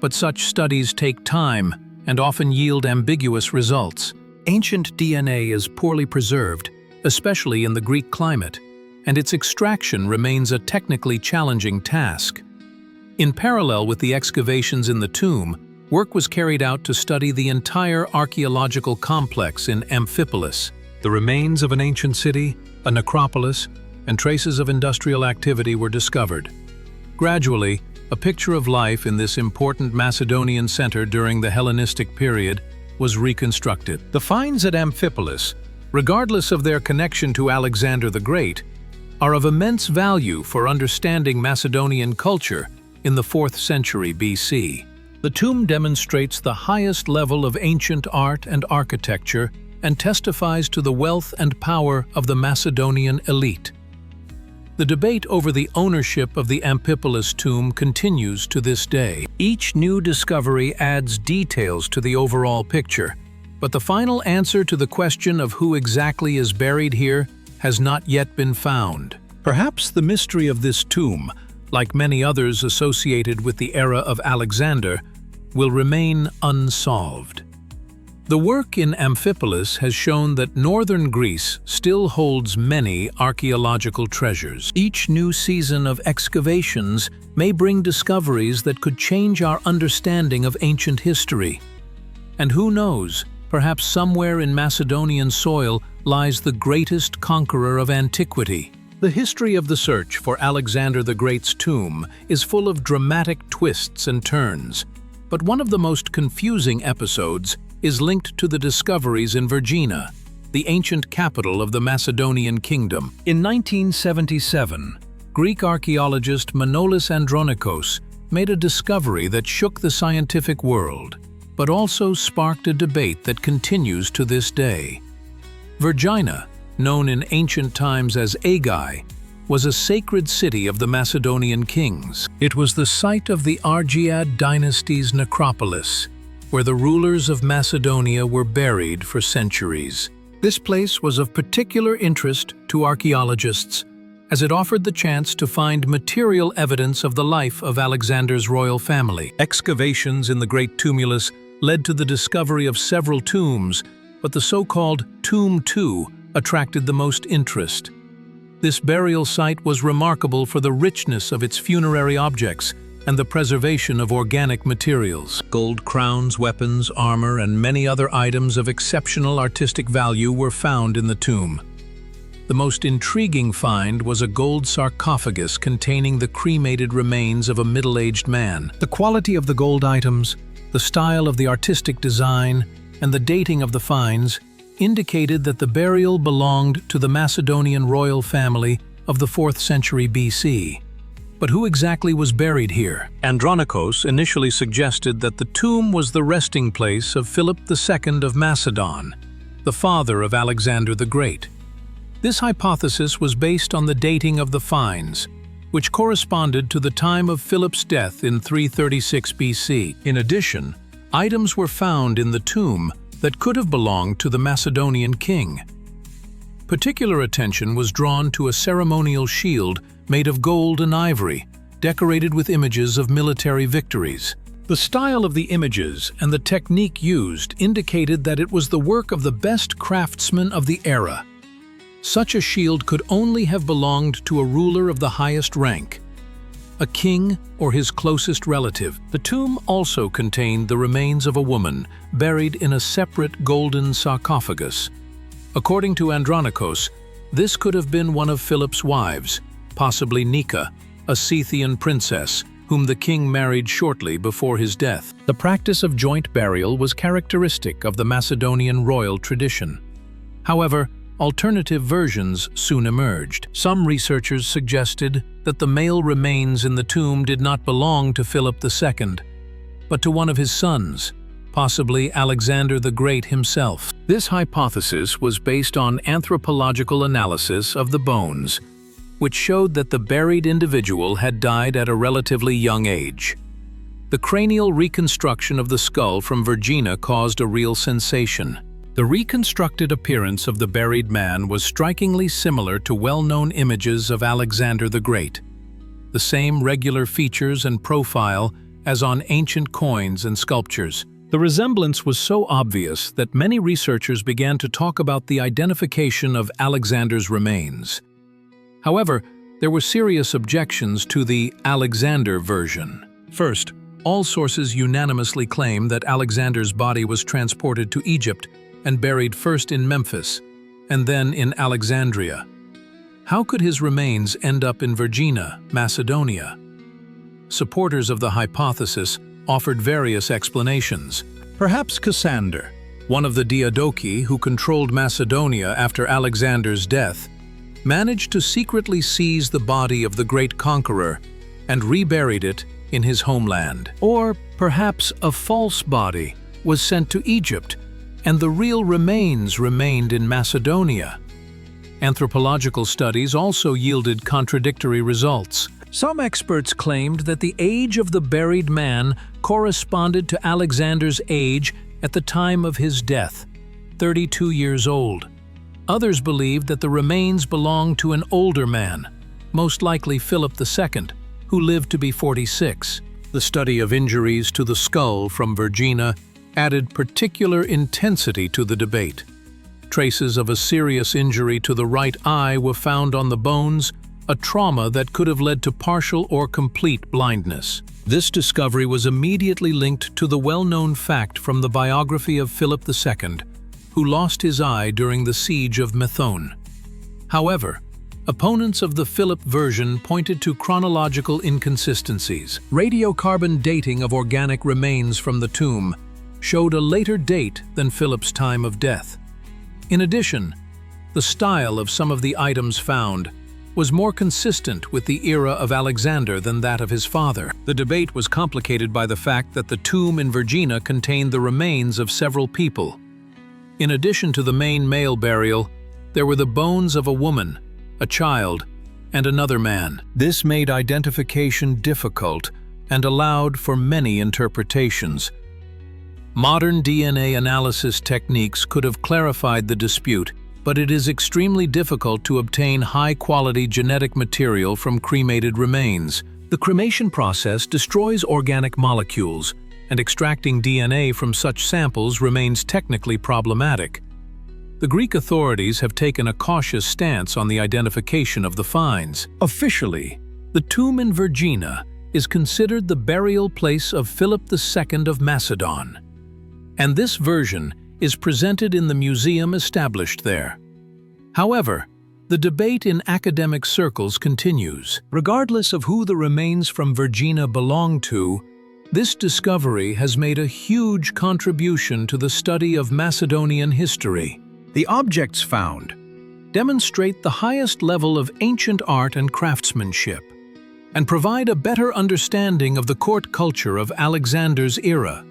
but such studies take time and often yield ambiguous results. Ancient DNA is poorly preserved, especially in the Greek climate, and its extraction remains a technically challenging task. In parallel with the excavations in the tomb, work was carried out to study the entire archaeological complex in Amphipolis. The remains of an ancient city, a necropolis, and traces of industrial activity were discovered. Gradually, a picture of life in this important Macedonian center during the Hellenistic period was reconstructed. The finds at Amphipolis, regardless of their connection to Alexander the Great, are of immense value for understanding Macedonian culture in the 4th century BC. The tomb demonstrates the highest level of ancient art and architecture and testifies to the wealth and power of the Macedonian elite. The debate over the ownership of the Amphipolis tomb continues to this day. Each new discovery adds details to the overall picture, but the final answer to the question of who exactly is buried here has not yet been found. Perhaps the mystery of this tomb, like many others associated with the era of Alexander, will remain unsolved. The work in Amphipolis has shown that northern Greece still holds many archaeological treasures. Each new season of excavations may bring discoveries that could change our understanding of ancient history. And who knows, perhaps somewhere in Macedonian soil lies the greatest conqueror of antiquity. The history of the search for Alexander the Great's tomb is full of dramatic twists and turns, but one of the most confusing episodes is linked to the discoveries in Vergina, the ancient capital of the Macedonian kingdom. In 1977, Greek archaeologist Manolis Andronikos made a discovery that shook the scientific world, but also sparked a debate that continues to this day. Vergina, known in ancient times as Aigai, was a sacred city of the Macedonian kings. It was the site of the Argead dynasty's necropolis, where the rulers of Macedonia were buried for centuries. This place was of particular interest to archaeologists, as it offered the chance to find material evidence of the life of Alexander's royal family. Excavations in the Great Tumulus led to the discovery of several tombs, but the so-called Tomb 2 attracted the most interest. This burial site was remarkable for the richness of its funerary objects and the preservation of organic materials. Gold crowns, weapons, armor, and many other items of exceptional artistic value were found in the tomb. The most intriguing find was a gold sarcophagus containing the cremated remains of a middle-aged man. The quality of the gold items, the style of the artistic design, and the dating of the finds indicated that the burial belonged to the Macedonian royal family of the 4th century BC. But who exactly was buried here? Andronikos initially suggested that the tomb was the resting place of Philip II of Macedon, the father of Alexander the Great. This hypothesis was based on the dating of the finds, which corresponded to the time of Philip's death in 336 BC. In addition, items were found in the tomb that could have belonged to the Macedonian king. Particular attention was drawn to a ceremonial shield made of gold and ivory, decorated with images of military victories. The style of the images and the technique used indicated that it was the work of the best craftsmen of the era. Such a shield could only have belonged to a ruler of the highest rank, a king or his closest relative. The tomb also contained the remains of a woman buried in a separate golden sarcophagus. According to Andronikos, this could have been one of Philip's wives, possibly Nika, a Scythian princess, whom the king married shortly before his death. The practice of joint burial was characteristic of the Macedonian royal tradition. However, alternative versions soon emerged. Some researchers suggested that the male remains in the tomb did not belong to Philip II, but to one of his sons, possibly Alexander the Great himself. This hypothesis was based on anthropological analysis of the bones, which showed that the buried individual had died at a relatively young age. The cranial reconstruction of the skull from Vergina caused a real sensation. The reconstructed appearance of the buried man was strikingly similar to well-known images of Alexander the Great. The same regular features and profile as on ancient coins and sculptures. The resemblance was so obvious that many researchers began to talk about the identification of Alexander's remains. However, there were serious objections to the Alexander version. First, all sources unanimously claim that Alexander's body was transported to Egypt and buried first in Memphis, and then in Alexandria. How could his remains end up in Vergina, Macedonia? Supporters of the hypothesis offered various explanations. Perhaps Cassander, one of the Diadochi who controlled Macedonia after Alexander's death, managed to secretly seize the body of the great conqueror and reburied it in his homeland. Or perhaps a false body was sent to Egypt and the real remains remained in Macedonia. Anthropological studies also yielded contradictory results. Some experts claimed that the age of the buried man corresponded to Alexander's age at the time of his death, 32 years old. Others believed that the remains belonged to an older man, most likely Philip II, who lived to be 46. The study of injuries to the skull from Vergina added particular intensity to the debate. Traces of a serious injury to the right eye were found on the bones, a trauma that could have led to partial or complete blindness. This discovery was immediately linked to the well-known fact from the biography of Philip II, who lost his eye during the siege of Methone. However, opponents of the Philip version pointed to chronological inconsistencies. Radiocarbon dating of organic remains from the tomb showed a later date than Philip's time of death. In addition, the style of some of the items found was more consistent with the era of Alexander than that of his father. The debate was complicated by the fact that the tomb in Vergina contained the remains of several people. In addition to the main male burial, there were the bones of a woman, a child, and another man. This made identification difficult and allowed for many interpretations. Modern DNA analysis techniques could have clarified the dispute, but it is extremely difficult to obtain high-quality genetic material from cremated remains. The cremation process destroys organic molecules, and extracting DNA from such samples remains technically problematic. The Greek authorities have taken a cautious stance on the identification of the finds. Officially, the tomb in Vergina is considered the burial place of Philip II of Macedon, and this version is presented in the museum established there. However, the debate in academic circles continues. Regardless of who the remains from Vergina belong to, this discovery has made a huge contribution to the study of Macedonian history. The objects found demonstrate the highest level of ancient art and craftsmanship, and provide a better understanding of the court culture of Alexander's era.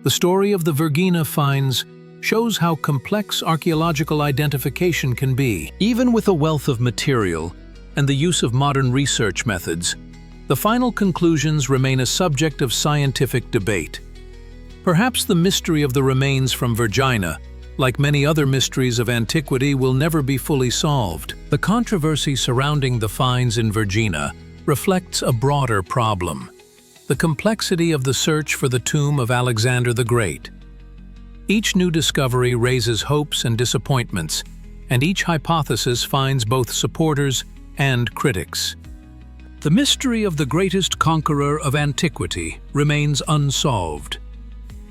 The story of the Vergina finds shows how complex archaeological identification can be. Even with a wealth of material and the use of modern research methods, the final conclusions remain a subject of scientific debate. Perhaps the mystery of the remains from Vergina, like many other mysteries of antiquity, will never be fully solved. The controversy surrounding the finds in Vergina reflects a broader problem: the complexity of the search for the tomb of Alexander the Great. Each new discovery raises hopes and disappointments, and each hypothesis finds both supporters and critics. The mystery of the greatest conqueror of antiquity remains unsolved.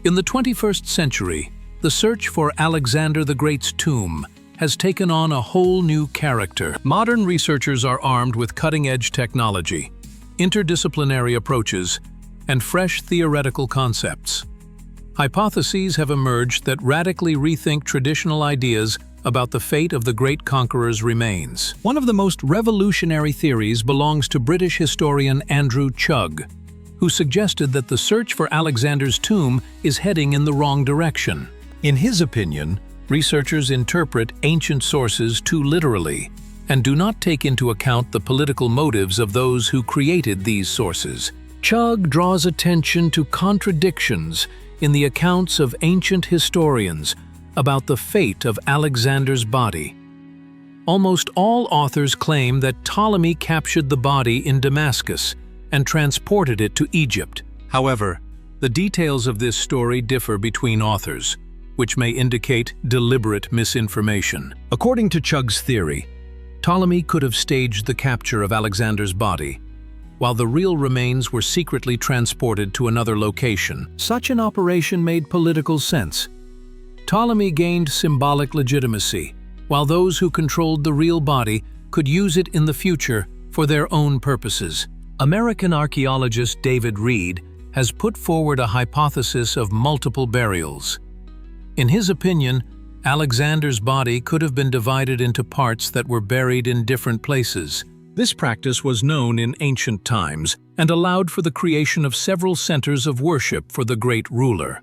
In the 21st century, the search for Alexander the Great's tomb has taken on a whole new character. Modern researchers are armed with cutting-edge technology, interdisciplinary approaches, and fresh theoretical concepts. Hypotheses have emerged that radically rethink traditional ideas about the fate of the great conqueror's remains. One of the most revolutionary theories belongs to British historian Andrew Chugg, who suggested that the search for Alexander's tomb is heading in the wrong direction. In his opinion, researchers interpret ancient sources too literally and do not take into account the political motives of those who created these sources. Chugg draws attention to contradictions in the accounts of ancient historians about the fate of Alexander's body. Almost all authors claim that Ptolemy captured the body in Damascus and transported it to Egypt. However, the details of this story differ between authors, which may indicate deliberate misinformation. According to Chugg's theory, Ptolemy could have staged the capture of Alexander's body, while the real remains were secretly transported to another location. Such an operation made political sense. Ptolemy gained symbolic legitimacy, while those who controlled the real body could use it in the future for their own purposes. American archaeologist David Reed has put forward a hypothesis of multiple burials. In his opinion, Alexander's body could have been divided into parts that were buried in different places. This practice was known in ancient times and allowed for the creation of several centers of worship for the great ruler.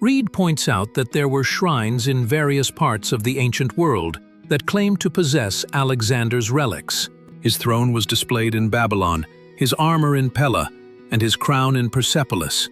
Reed points out that there were shrines in various parts of the ancient world that claimed to possess Alexander's relics. His throne was displayed in Babylon, his armor in Pella, and his crown in Persepolis.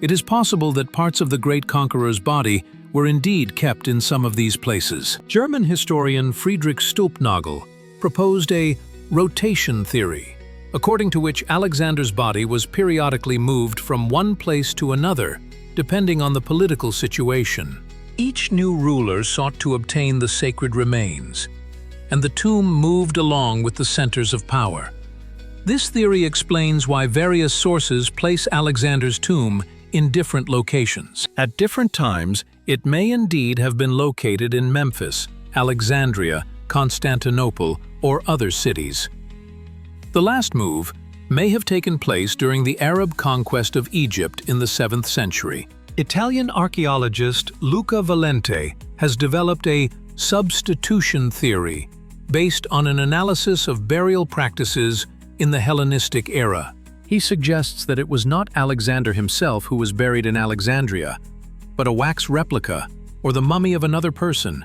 It is possible that parts of the great conqueror's body were indeed kept in some of these places. German historian Friedrich Stulpnagel proposed a rotation theory, according to which Alexander's body was periodically moved from one place to another, depending on the political situation. Each new ruler sought to obtain the sacred remains, and the tomb moved along with the centers of power. This theory explains why various sources place Alexander's tomb in different locations. At different times, it may indeed have been located in Memphis, Alexandria, Constantinople, or other cities. The last move may have taken place during the Arab conquest of Egypt in the 7th century. Italian archaeologist Luca Valente has developed a substitution theory based on an analysis of burial practices in the Hellenistic era. He suggests that it was not Alexander himself who was buried in Alexandria, but a wax replica or the mummy of another person,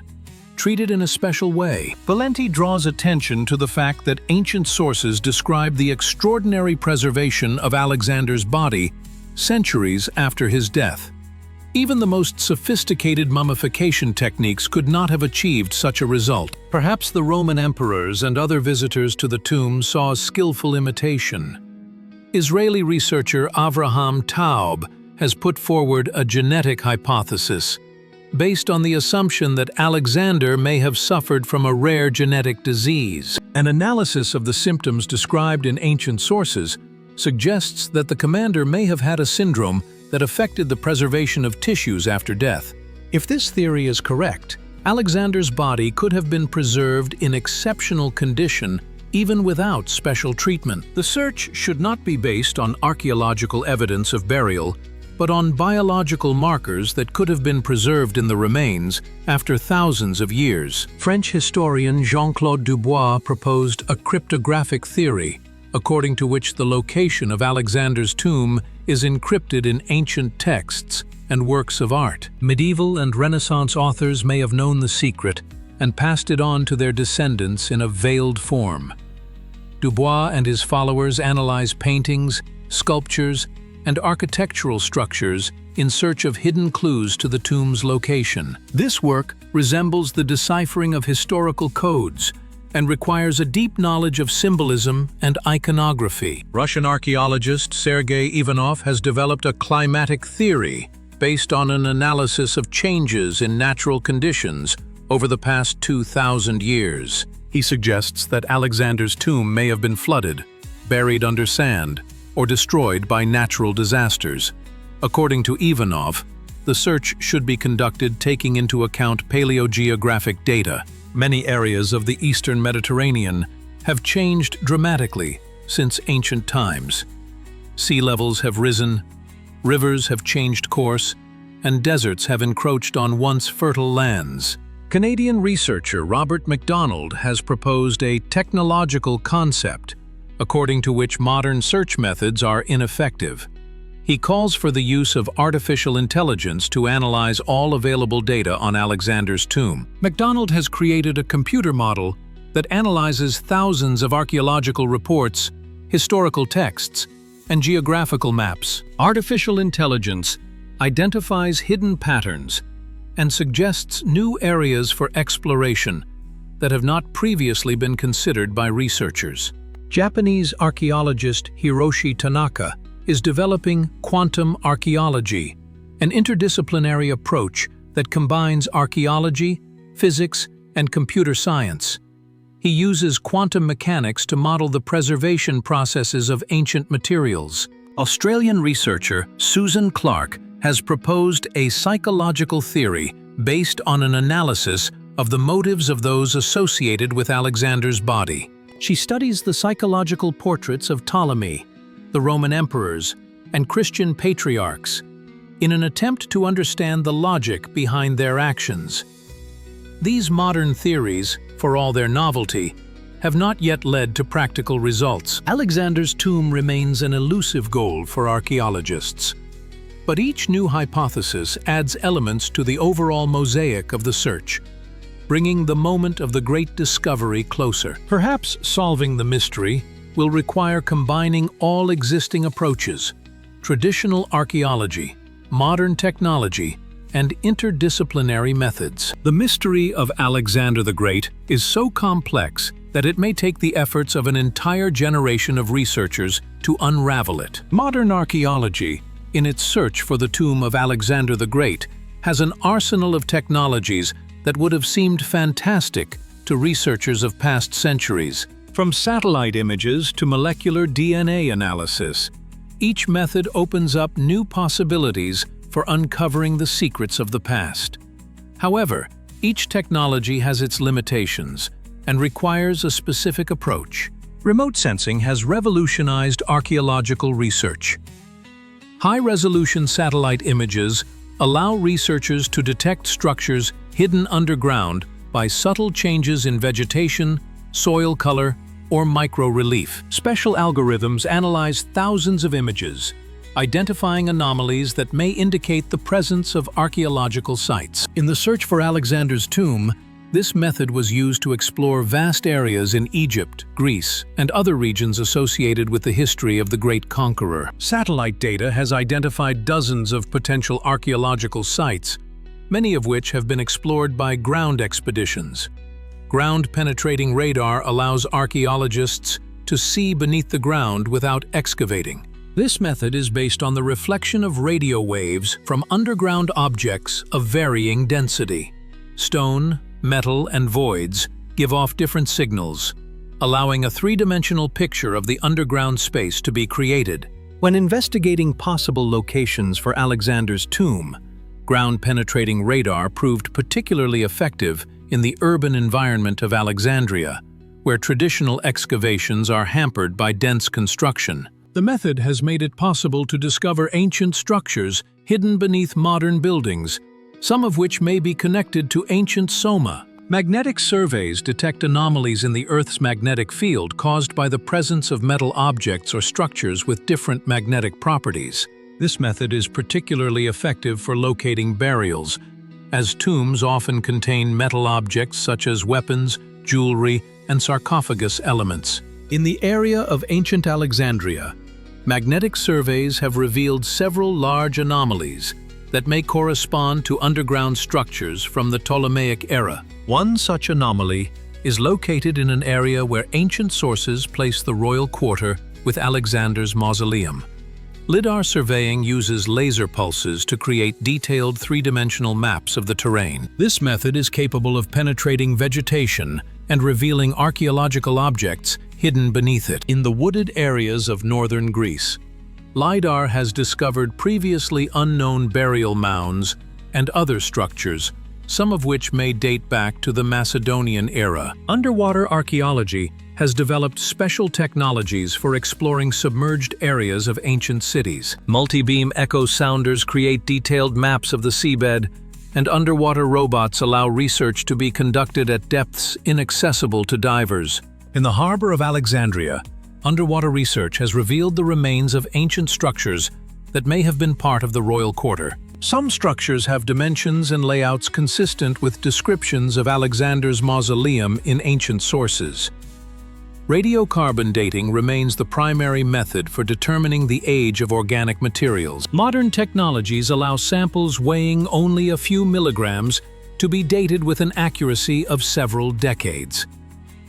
treated in a special way. Valente draws attention to the fact that ancient sources describe the extraordinary preservation of Alexander's body centuries after his death. Even the most sophisticated mummification techniques could not have achieved such a result. Perhaps the Roman emperors and other visitors to the tomb saw a skillful imitation. Israeli researcher Avraham Taub has put forward a genetic hypothesis based on the assumption that Alexander may have suffered from a rare genetic disease. An analysis of the symptoms described in ancient sources suggests that the commander may have had a syndrome that affected the preservation of tissues after death. If this theory is correct, Alexander's body could have been preserved in exceptional condition even without special treatment. The search should not be based on archaeological evidence of burial, but on biological markers that could have been preserved in the remains after thousands of years. French historian Jean-Claude Dubois proposed a cryptographic theory, according to which the location of Alexander's tomb is encrypted in ancient texts and works of art. Medieval and Renaissance authors may have known the secret and passed it on to their descendants in a veiled form. Dubois and his followers analyze paintings, sculptures, and architectural structures in search of hidden clues to the tomb's location. This work resembles the deciphering of historical codes and requires a deep knowledge of symbolism and iconography. Russian archaeologist Sergei Ivanov has developed a climatic theory based on an analysis of changes in natural conditions over the past 2,000 years. He suggests that Alexander's tomb may have been flooded, buried under sand, or destroyed by natural disasters. According to Ivanov, the search should be conducted taking into account paleogeographic data. Many areas of the eastern Mediterranean have changed dramatically since ancient times. Sea levels have risen, rivers have changed course, and deserts have encroached on once fertile lands. Canadian researcher Robert MacDonald has proposed a technological concept, according to which modern search methods are ineffective. He calls for the use of artificial intelligence to analyze all available data on Alexander's tomb. MacDonald has created a computer model that analyzes thousands of archaeological reports, historical texts, and geographical maps. Artificial intelligence identifies hidden patterns and suggests new areas for exploration that have not previously been considered by researchers. Japanese archaeologist Hiroshi Tanaka is developing quantum archaeology, an interdisciplinary approach that combines archaeology, physics, and computer science. He uses quantum mechanics to model the preservation processes of ancient materials. Australian researcher Susan Clark has proposed a psychological theory based on an analysis of the motives of those associated with Alexander's body. She studies the psychological portraits of Ptolemy, the Roman emperors, and Christian patriarchs, in an attempt to understand the logic behind their actions. These modern theories, for all their novelty, have not yet led to practical results. Alexander's tomb remains an elusive goal for archaeologists. But each new hypothesis adds elements to the overall mosaic of the search, bringing the moment of the great discovery closer. Perhaps solving the mystery will require combining all existing approaches: traditional archaeology, modern technology, and interdisciplinary methods. The mystery of Alexander the Great is so complex that it may take the efforts of an entire generation of researchers to unravel it. Modern archaeology, in its search for the tomb of Alexander the Great, has an arsenal of technologies that would have seemed fantastic to researchers of past centuries. From satellite images to molecular DNA analysis, each method opens up new possibilities for uncovering the secrets of the past. However, each technology has its limitations and requires a specific approach. Remote sensing has revolutionized archaeological research. High-resolution satellite images allow researchers to detect structures hidden underground by subtle changes in vegetation, soil color, or micro-relief. Special algorithms analyze thousands of images, identifying anomalies that may indicate the presence of archaeological sites. In the search for Alexander's tomb, this method was used to explore vast areas in Egypt, Greece, and other regions associated with the history of the great conqueror. Satellite data has identified dozens of potential archaeological sites, many of which have been explored by ground expeditions. Ground-penetrating radar allows archaeologists to see beneath the ground without excavating. This method is based on the reflection of radio waves from underground objects of varying density. Stone, metal, and voids give off different signals, allowing a three-dimensional picture of the underground space to be created. When investigating possible locations for Alexander's tomb, ground-penetrating radar proved particularly effective in the urban environment of Alexandria, where traditional excavations are hampered by dense construction. The method has made it possible to discover ancient structures hidden beneath modern buildings, some of which may be connected to ancient soma. Magnetic surveys detect anomalies in the Earth's magnetic field caused by the presence of metal objects or structures with different magnetic properties. This method is particularly effective for locating burials, as tombs often contain metal objects such as weapons, jewelry, and sarcophagus elements. In the area of ancient Alexandria, magnetic surveys have revealed several large anomalies that may correspond to underground structures from the Ptolemaic era. One such anomaly is located in an area where ancient sources place the royal quarter with Alexander's mausoleum. LiDAR surveying uses laser pulses to create detailed three-dimensional maps of the terrain. This method is capable of penetrating vegetation and revealing archaeological objects hidden beneath it. In the wooded areas of northern Greece, LiDAR has discovered previously unknown burial mounds and other structures, some of which may date back to the Macedonian era. Underwater archaeology has developed special technologies for exploring submerged areas of ancient cities. Multi-beam echo sounders create detailed maps of the seabed, and underwater robots allow research to be conducted at depths inaccessible to divers. In the harbor of Alexandria, underwater research has revealed the remains of ancient structures that may have been part of the royal quarter. Some structures have dimensions and layouts consistent with descriptions of Alexander's mausoleum in ancient sources. Radiocarbon dating remains the primary method for determining the age of organic materials. Modern technologies allow samples weighing only a few milligrams to be dated with an accuracy of several decades.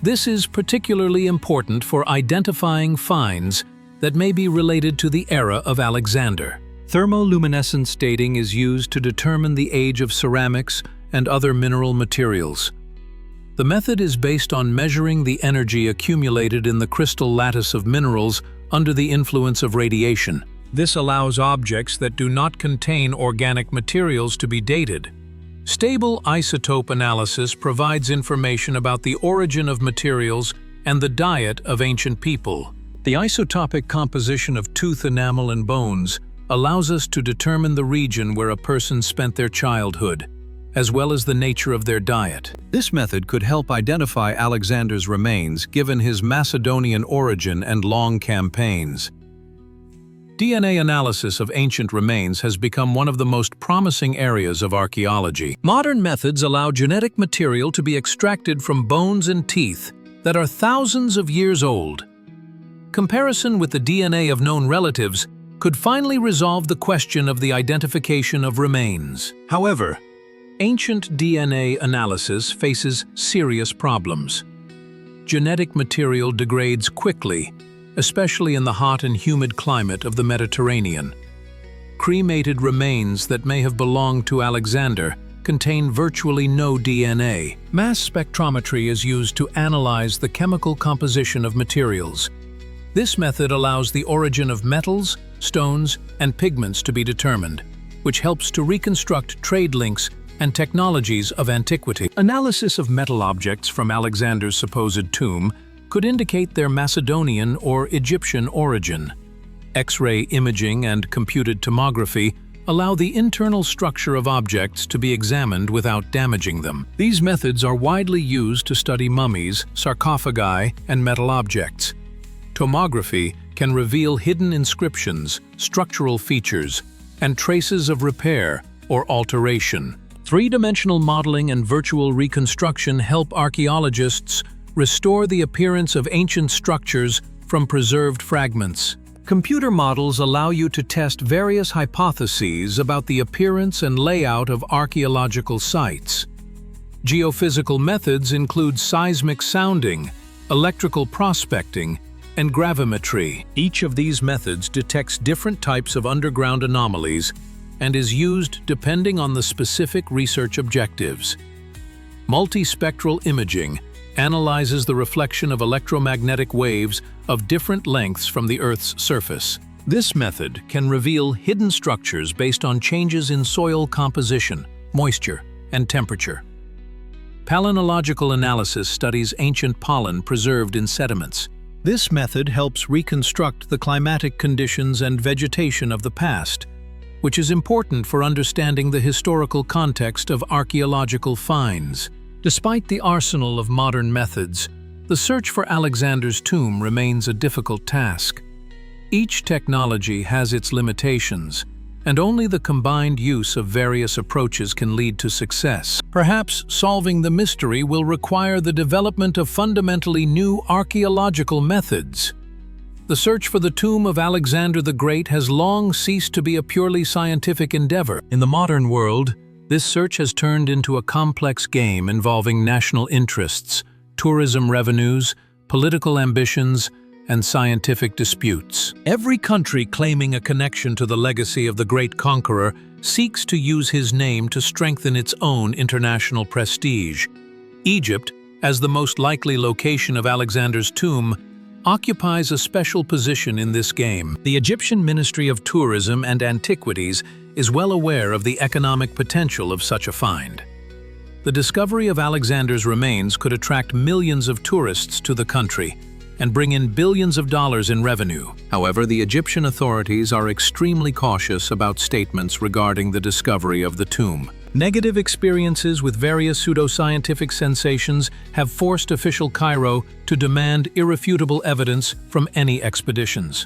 This is particularly important for identifying finds that may be related to the era of Alexander. Thermoluminescence dating is used to determine the age of ceramics and other mineral materials. The method is based on measuring the energy accumulated in the crystal lattice of minerals under the influence of radiation. This allows objects that do not contain organic materials to be dated. Stable isotope analysis provides information about the origin of materials and the diet of ancient people. The isotopic composition of tooth enamel and bones allows us to determine the region where a person spent their childhood, as well as the nature of their diet. This method could help identify Alexander's remains given his Macedonian origin and long campaigns. DNA analysis of ancient remains has become one of the most promising areas of archaeology. Modern methods allow genetic material to be extracted from bones and teeth that are thousands of years old. Comparison with the DNA of known relatives could finally resolve the question of the identification of remains. However, ancient DNA analysis faces serious problems. Genetic material degrades quickly, especially in the hot and humid climate of the Mediterranean. Cremated remains that may have belonged to Alexander contain virtually no DNA. Mass spectrometry is used to analyze the chemical composition of materials. This method allows the origin of metals, stones, and pigments to be determined, which helps to reconstruct trade links and technologies of antiquity. Analysis of metal objects from Alexander's supposed tomb could indicate their Macedonian or Egyptian origin. X-ray imaging and computed tomography allow the internal structure of objects to be examined without damaging them. These methods are widely used to study mummies, sarcophagi, and metal objects. Tomography can reveal hidden inscriptions, structural features, and traces of repair or alteration. Three-dimensional modeling and virtual reconstruction help archaeologists restore the appearance of ancient structures from preserved fragments. Computer models allow you to test various hypotheses about the appearance and layout of archaeological sites. Geophysical methods include seismic sounding, electrical prospecting, and gravimetry. Each of these methods detects different types of underground anomalies and is used depending on the specific research objectives. Multispectral imaging analyzes the reflection of electromagnetic waves of different lengths from the Earth's surface. This method can reveal hidden structures based on changes in soil composition, moisture, and temperature. Palynological analysis studies ancient pollen preserved in sediments. This method helps reconstruct the climatic conditions and vegetation of the past, which is important for understanding the historical context of archaeological finds. Despite the arsenal of modern methods, the search for Alexander's tomb remains a difficult task. Each technology has its limitations, and only the combined use of various approaches can lead to success. Perhaps solving the mystery will require the development of fundamentally new archaeological methods. The search for the tomb of Alexander the Great has long ceased to be a purely scientific endeavor. In the modern world, this search has turned into a complex game involving national interests, tourism revenues, political ambitions, and scientific disputes. Every country claiming a connection to the legacy of the great conqueror seeks to use his name to strengthen its own international prestige. Egypt, as the most likely location of Alexander's tomb, occupies a special position in this game. The Egyptian Ministry of Tourism and Antiquities is well aware of the economic potential of such a find. The discovery of Alexander's remains could attract millions of tourists to the country and bring in billions of dollars in revenue. However, the Egyptian authorities are extremely cautious about statements regarding the discovery of the tomb. Negative experiences with various pseudoscientific sensations have forced official Cairo to demand irrefutable evidence from any expeditions.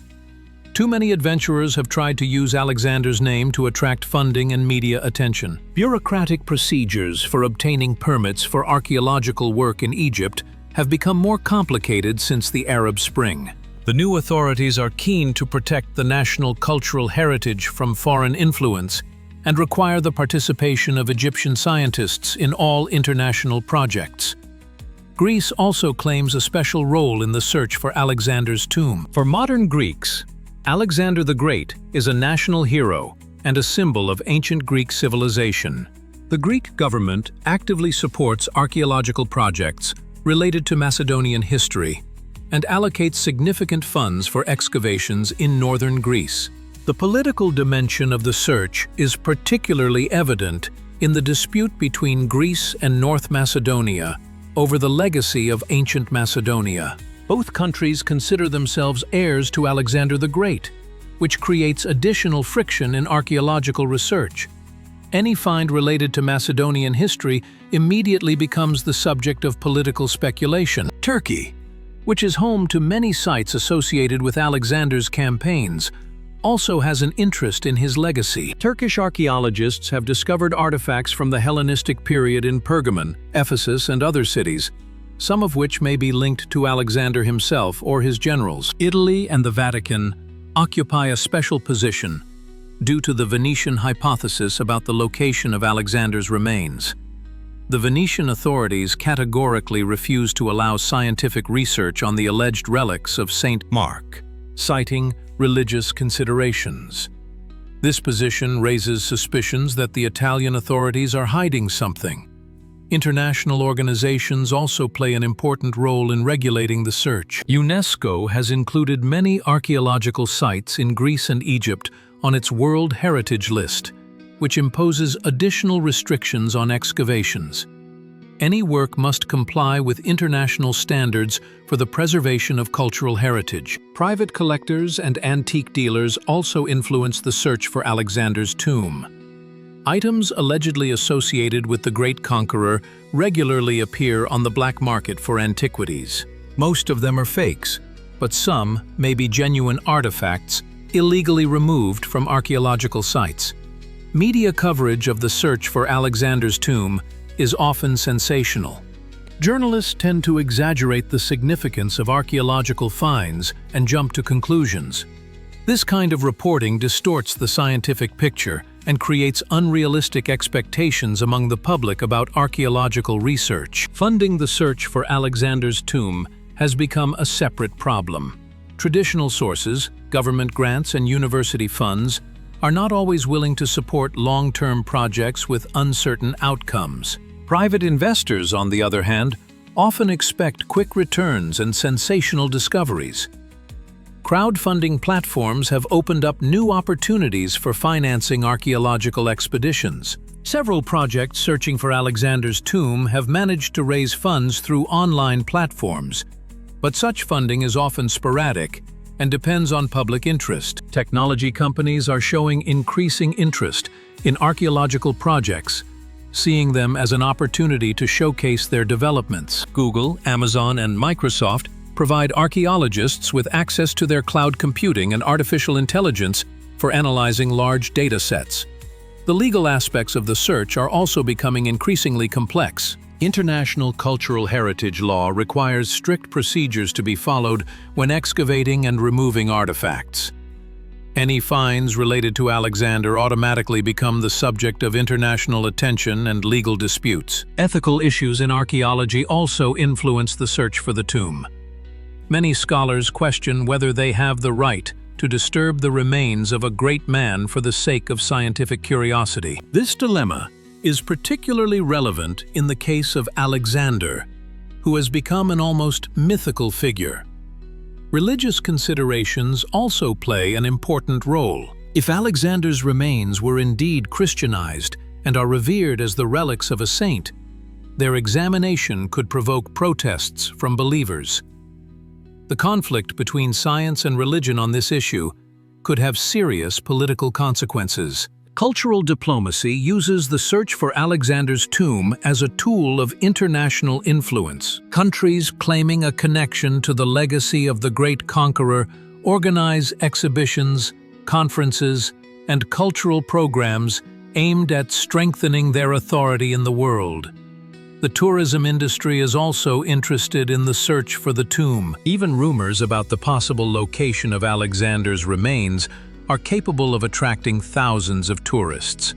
Too many adventurers have tried to use Alexander's name to attract funding and media attention. Bureaucratic procedures for obtaining permits for archaeological work in Egypt have become more complicated since the Arab Spring. The new authorities are keen to protect the national cultural heritage from foreign influence and require the participation of Egyptian scientists in all international projects. Greece also claims a special role in the search for Alexander's tomb. For modern Greeks, Alexander the Great is a national hero and a symbol of ancient Greek civilization. The Greek government actively supports archaeological projects related to Macedonian history and allocates significant funds for excavations in northern Greece. The political dimension of the search is particularly evident in the dispute between Greece and North Macedonia over the legacy of ancient Macedonia. Both countries consider themselves heirs to Alexander the Great, which creates additional friction in archaeological research. Any find related to Macedonian history immediately becomes the subject of political speculation. Turkey, which is home to many sites associated with Alexander's campaigns, also has an interest in his legacy. Turkish archaeologists have discovered artifacts from the Hellenistic period in Pergamon, Ephesus, and other cities, some of which may be linked to Alexander himself or his generals. Italy and the Vatican occupy a special position due to the Venetian hypothesis about the location of Alexander's remains. The Venetian authorities categorically refuse to allow scientific research on the alleged relics of Saint Mark, citing religious considerations. This position raises suspicions that the Italian authorities are hiding something. International organizations also play an important role in regulating the search. UNESCO has included many archaeological sites in Greece and Egypt on its World Heritage List, which imposes additional restrictions on excavations. Any work must comply with international standards for the preservation of cultural heritage. Private collectors and antique dealers also influence the search for Alexander's tomb. Items allegedly associated with the great conqueror regularly appear on the black market for antiquities. Most of them are fakes, but some may be genuine artifacts illegally removed from archaeological sites. Media coverage of the search for Alexander's tomb is often sensational. Journalists tend to exaggerate the significance of archaeological finds and jump to conclusions. This kind of reporting distorts the scientific picture and creates unrealistic expectations among the public about archaeological research. Funding the search for Alexander's tomb has become a separate problem. Traditional sources, government grants, and university funds are not always willing to support long-term projects with uncertain outcomes. Private investors, on the other hand, often expect quick returns and sensational discoveries. Crowdfunding platforms have opened up new opportunities for financing archaeological expeditions. Several projects searching for Alexander's tomb have managed to raise funds through online platforms, but such funding is often sporadic and depends on public interest. Technology companies are showing increasing interest in archaeological projects, seeing them as an opportunity to showcase their developments. Google, Amazon, and Microsoft provide archaeologists with access to their cloud computing and artificial intelligence for analyzing large data sets. The legal aspects of the search are also becoming increasingly complex. International cultural heritage law requires strict procedures to be followed when excavating and removing artifacts. Any finds related to Alexander automatically become the subject of international attention and legal disputes. Ethical issues in archaeology also influence the search for the tomb. Many scholars question whether they have the right to disturb the remains of a great man for the sake of scientific curiosity. This dilemma is particularly relevant in the case of Alexander, who has become an almost mythical figure. Religious considerations also play an important role. If Alexander's remains were indeed Christianized and are revered as the relics of a saint, their examination could provoke protests from believers. The conflict between science and religion on this issue could have serious political consequences. Cultural diplomacy uses the search for Alexander's tomb as a tool of international influence. Countries claiming a connection to the legacy of the great conqueror organize exhibitions, conferences, and cultural programs aimed at strengthening their authority in the world. The tourism industry is also interested in the search for the tomb. Even rumors about the possible location of Alexander's remains are capable of attracting thousands of tourists.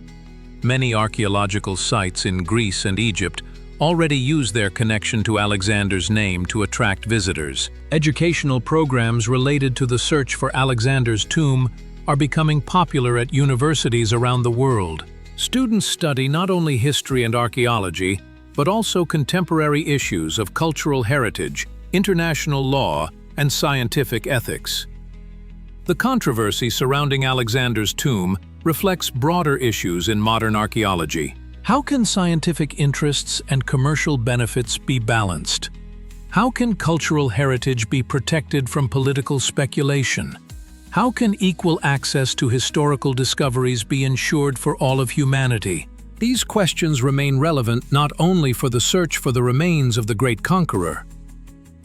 Many archaeological sites in Greece and Egypt already use their connection to Alexander's name to attract visitors. Educational programs related to the search for Alexander's tomb are becoming popular at universities around the world. Students study not only history and archaeology, but also contemporary issues of cultural heritage, international law, and scientific ethics. The controversy surrounding Alexander's tomb reflects broader issues in modern archaeology. How can scientific interests and commercial benefits be balanced? How can cultural heritage be protected from political speculation? How can equal access to historical discoveries be ensured for all of humanity? These questions remain relevant not only for the search for the remains of the great conqueror.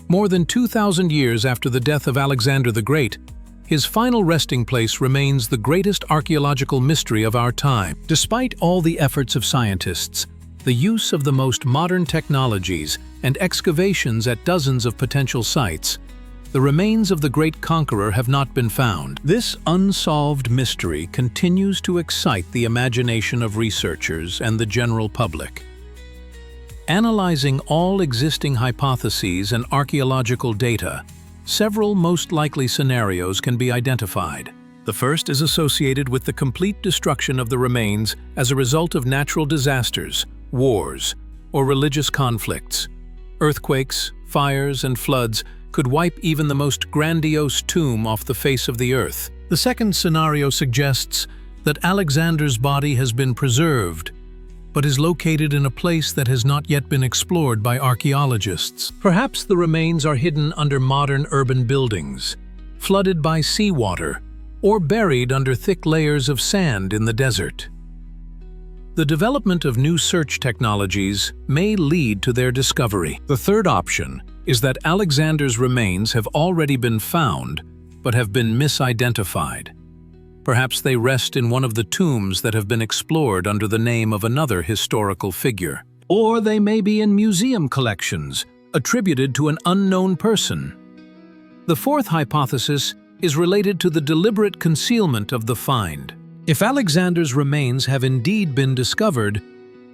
More than 2,000 years after the death of Alexander the Great, his final resting place remains the greatest archaeological mystery of our time. Despite all the efforts of scientists, the use of the most modern technologies and excavations at dozens of potential sites, the remains of the great conqueror have not been found. This unsolved mystery continues to excite the imagination of researchers and the general public. Analyzing all existing hypotheses and archaeological data, several most likely scenarios can be identified. The first is associated with the complete destruction of the remains as a result of natural disasters, wars, or religious conflicts. Earthquakes, fires, and floods could wipe even the most grandiose tomb off the face of the earth. The second scenario suggests that Alexander's body has been preserved, but is located in a place that has not yet been explored by archaeologists. Perhaps the remains are hidden under modern urban buildings, flooded by seawater, or buried under thick layers of sand in the desert. The development of new search technologies may lead to their discovery. The third option is that Alexander's remains have already been found, but have been misidentified. Perhaps they rest in one of the tombs that have been explored under the name of another historical figure. Or they may be in museum collections, attributed to an unknown person. The fourth hypothesis is related to the deliberate concealment of the find. If Alexander's remains have indeed been discovered,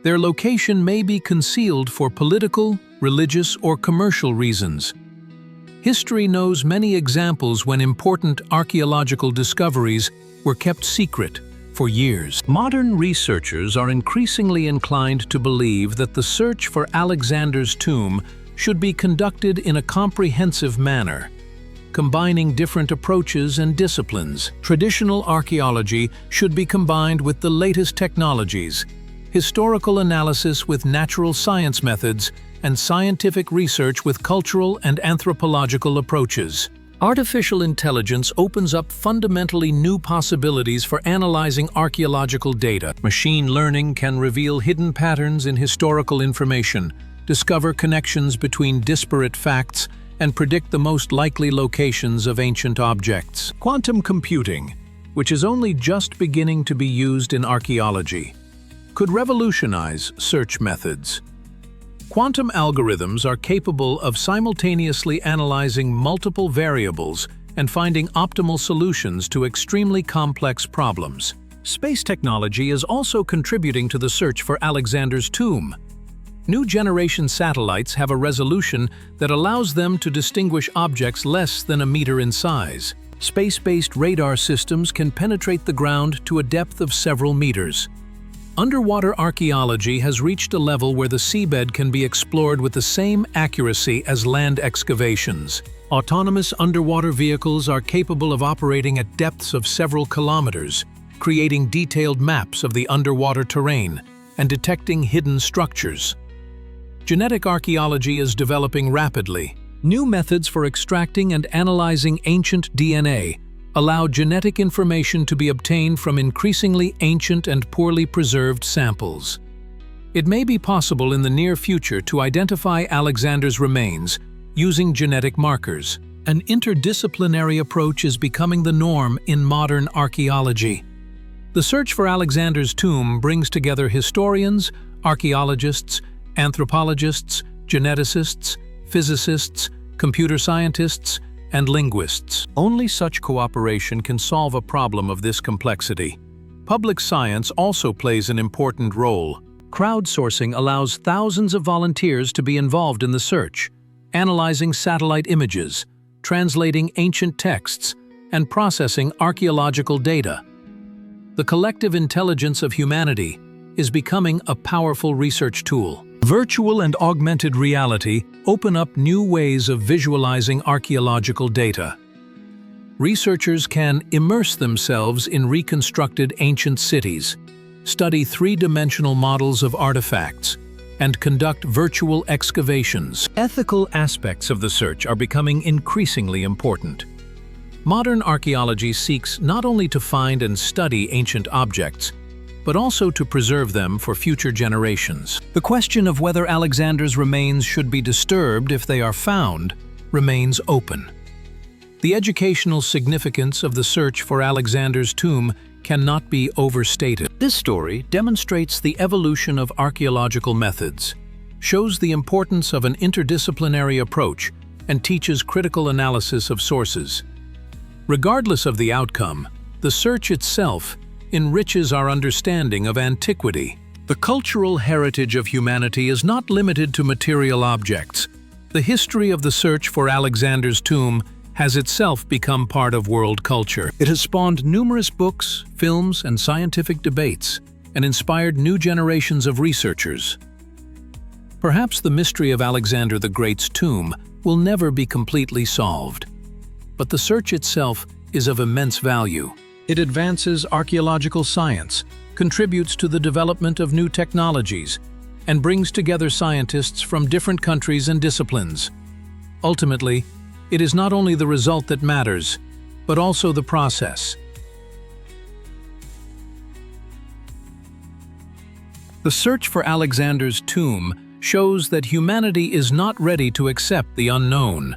their location may be concealed for political, religious, or commercial reasons. History knows many examples when important archaeological discoveries were kept secret for years. Modern researchers are increasingly inclined to believe that the search for Alexander's tomb should be conducted in a comprehensive manner, combining different approaches and disciplines. Traditional archaeology should be combined with the latest technologies, historical analysis with natural science methods, and scientific research with cultural and anthropological approaches. Artificial intelligence opens up fundamentally new possibilities for analyzing archaeological data. Machine learning can reveal hidden patterns in historical information, discover connections between disparate facts, and predict the most likely locations of ancient objects. Quantum computing, which is only just beginning to be used in archaeology, could revolutionize search methods. Quantum algorithms are capable of simultaneously analyzing multiple variables and finding optimal solutions to extremely complex problems. Space technology is also contributing to the search for Alexander's tomb. New generation satellites have a resolution that allows them to distinguish objects less than a meter in size. Space-based radar systems can penetrate the ground to a depth of several meters. Underwater archaeology has reached a level where the seabed can be explored with the same accuracy as land excavations. Autonomous underwater vehicles are capable of operating at depths of several kilometers, creating detailed maps of the underwater terrain and detecting hidden structures. Genetic archaeology is developing rapidly. New methods for extracting and analyzing ancient DNA allow genetic information to be obtained from increasingly ancient and poorly preserved samples. It may be possible in the near future to identify Alexander's remains using genetic markers. An interdisciplinary approach is becoming the norm in modern archaeology. The search for Alexander's tomb brings together historians, archaeologists, anthropologists, geneticists, physicists, computer scientists, and linguists. Only such cooperation can solve a problem of this complexity. Public science also plays an important role. Crowdsourcing allows thousands of volunteers to be involved in the search, analyzing satellite images, translating ancient texts, and processing archaeological data. The collective intelligence of humanity is becoming a powerful research tool. Virtual and augmented reality open up new ways of visualizing archaeological data. Researchers can immerse themselves in reconstructed ancient cities, study three-dimensional models of artifacts, and conduct virtual excavations. Ethical aspects of the search are becoming increasingly important. Modern archaeology seeks not only to find and study ancient objects, but also to preserve them for future generations. The question of whether Alexander's remains should be disturbed if they are found remains open. The educational significance of the search for Alexander's tomb cannot be overstated. This story demonstrates the evolution of archaeological methods, shows the importance of an interdisciplinary approach, and teaches critical analysis of sources. Regardless of the outcome, the search itself enriches our understanding of antiquity. The cultural heritage of humanity is not limited to material objects. The history of the search for Alexander's tomb has itself become part of world culture. It has spawned numerous books, films, and scientific debates, and inspired new generations of researchers. Perhaps the mystery of Alexander the Great's tomb will never be completely solved, but the search itself is of immense value. It advances archaeological science, contributes to the development of new technologies, and brings together scientists from different countries and disciplines. Ultimately, it is not only the result that matters, but also the process. The search for Alexander's tomb shows that humanity is not ready to accept the unknown.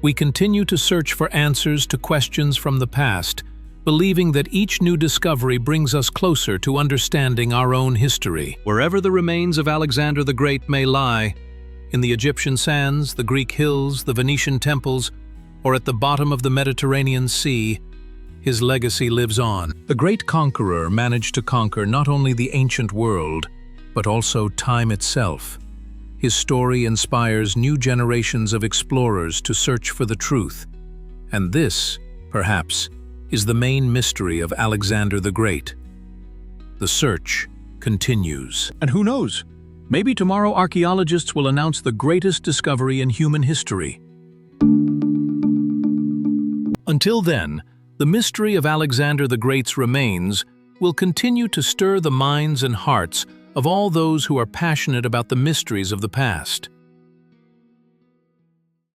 We continue to search for answers to questions from the past, believing that each new discovery brings us closer to understanding our own history. Wherever the remains of Alexander the Great may lie, in the Egyptian sands, the Greek hills, the Venetian temples, or at the bottom of the Mediterranean Sea, his legacy lives on. The great conqueror managed to conquer not only the ancient world, but also time itself. His story inspires new generations of explorers to search for the truth. And this, perhaps, is the main mystery of Alexander the Great. The search continues. And who knows? Maybe tomorrow archaeologists will announce the greatest discovery in human history. Until then, the mystery of Alexander the Great's remains will continue to stir the minds and hearts of all those who are passionate about the mysteries of the past.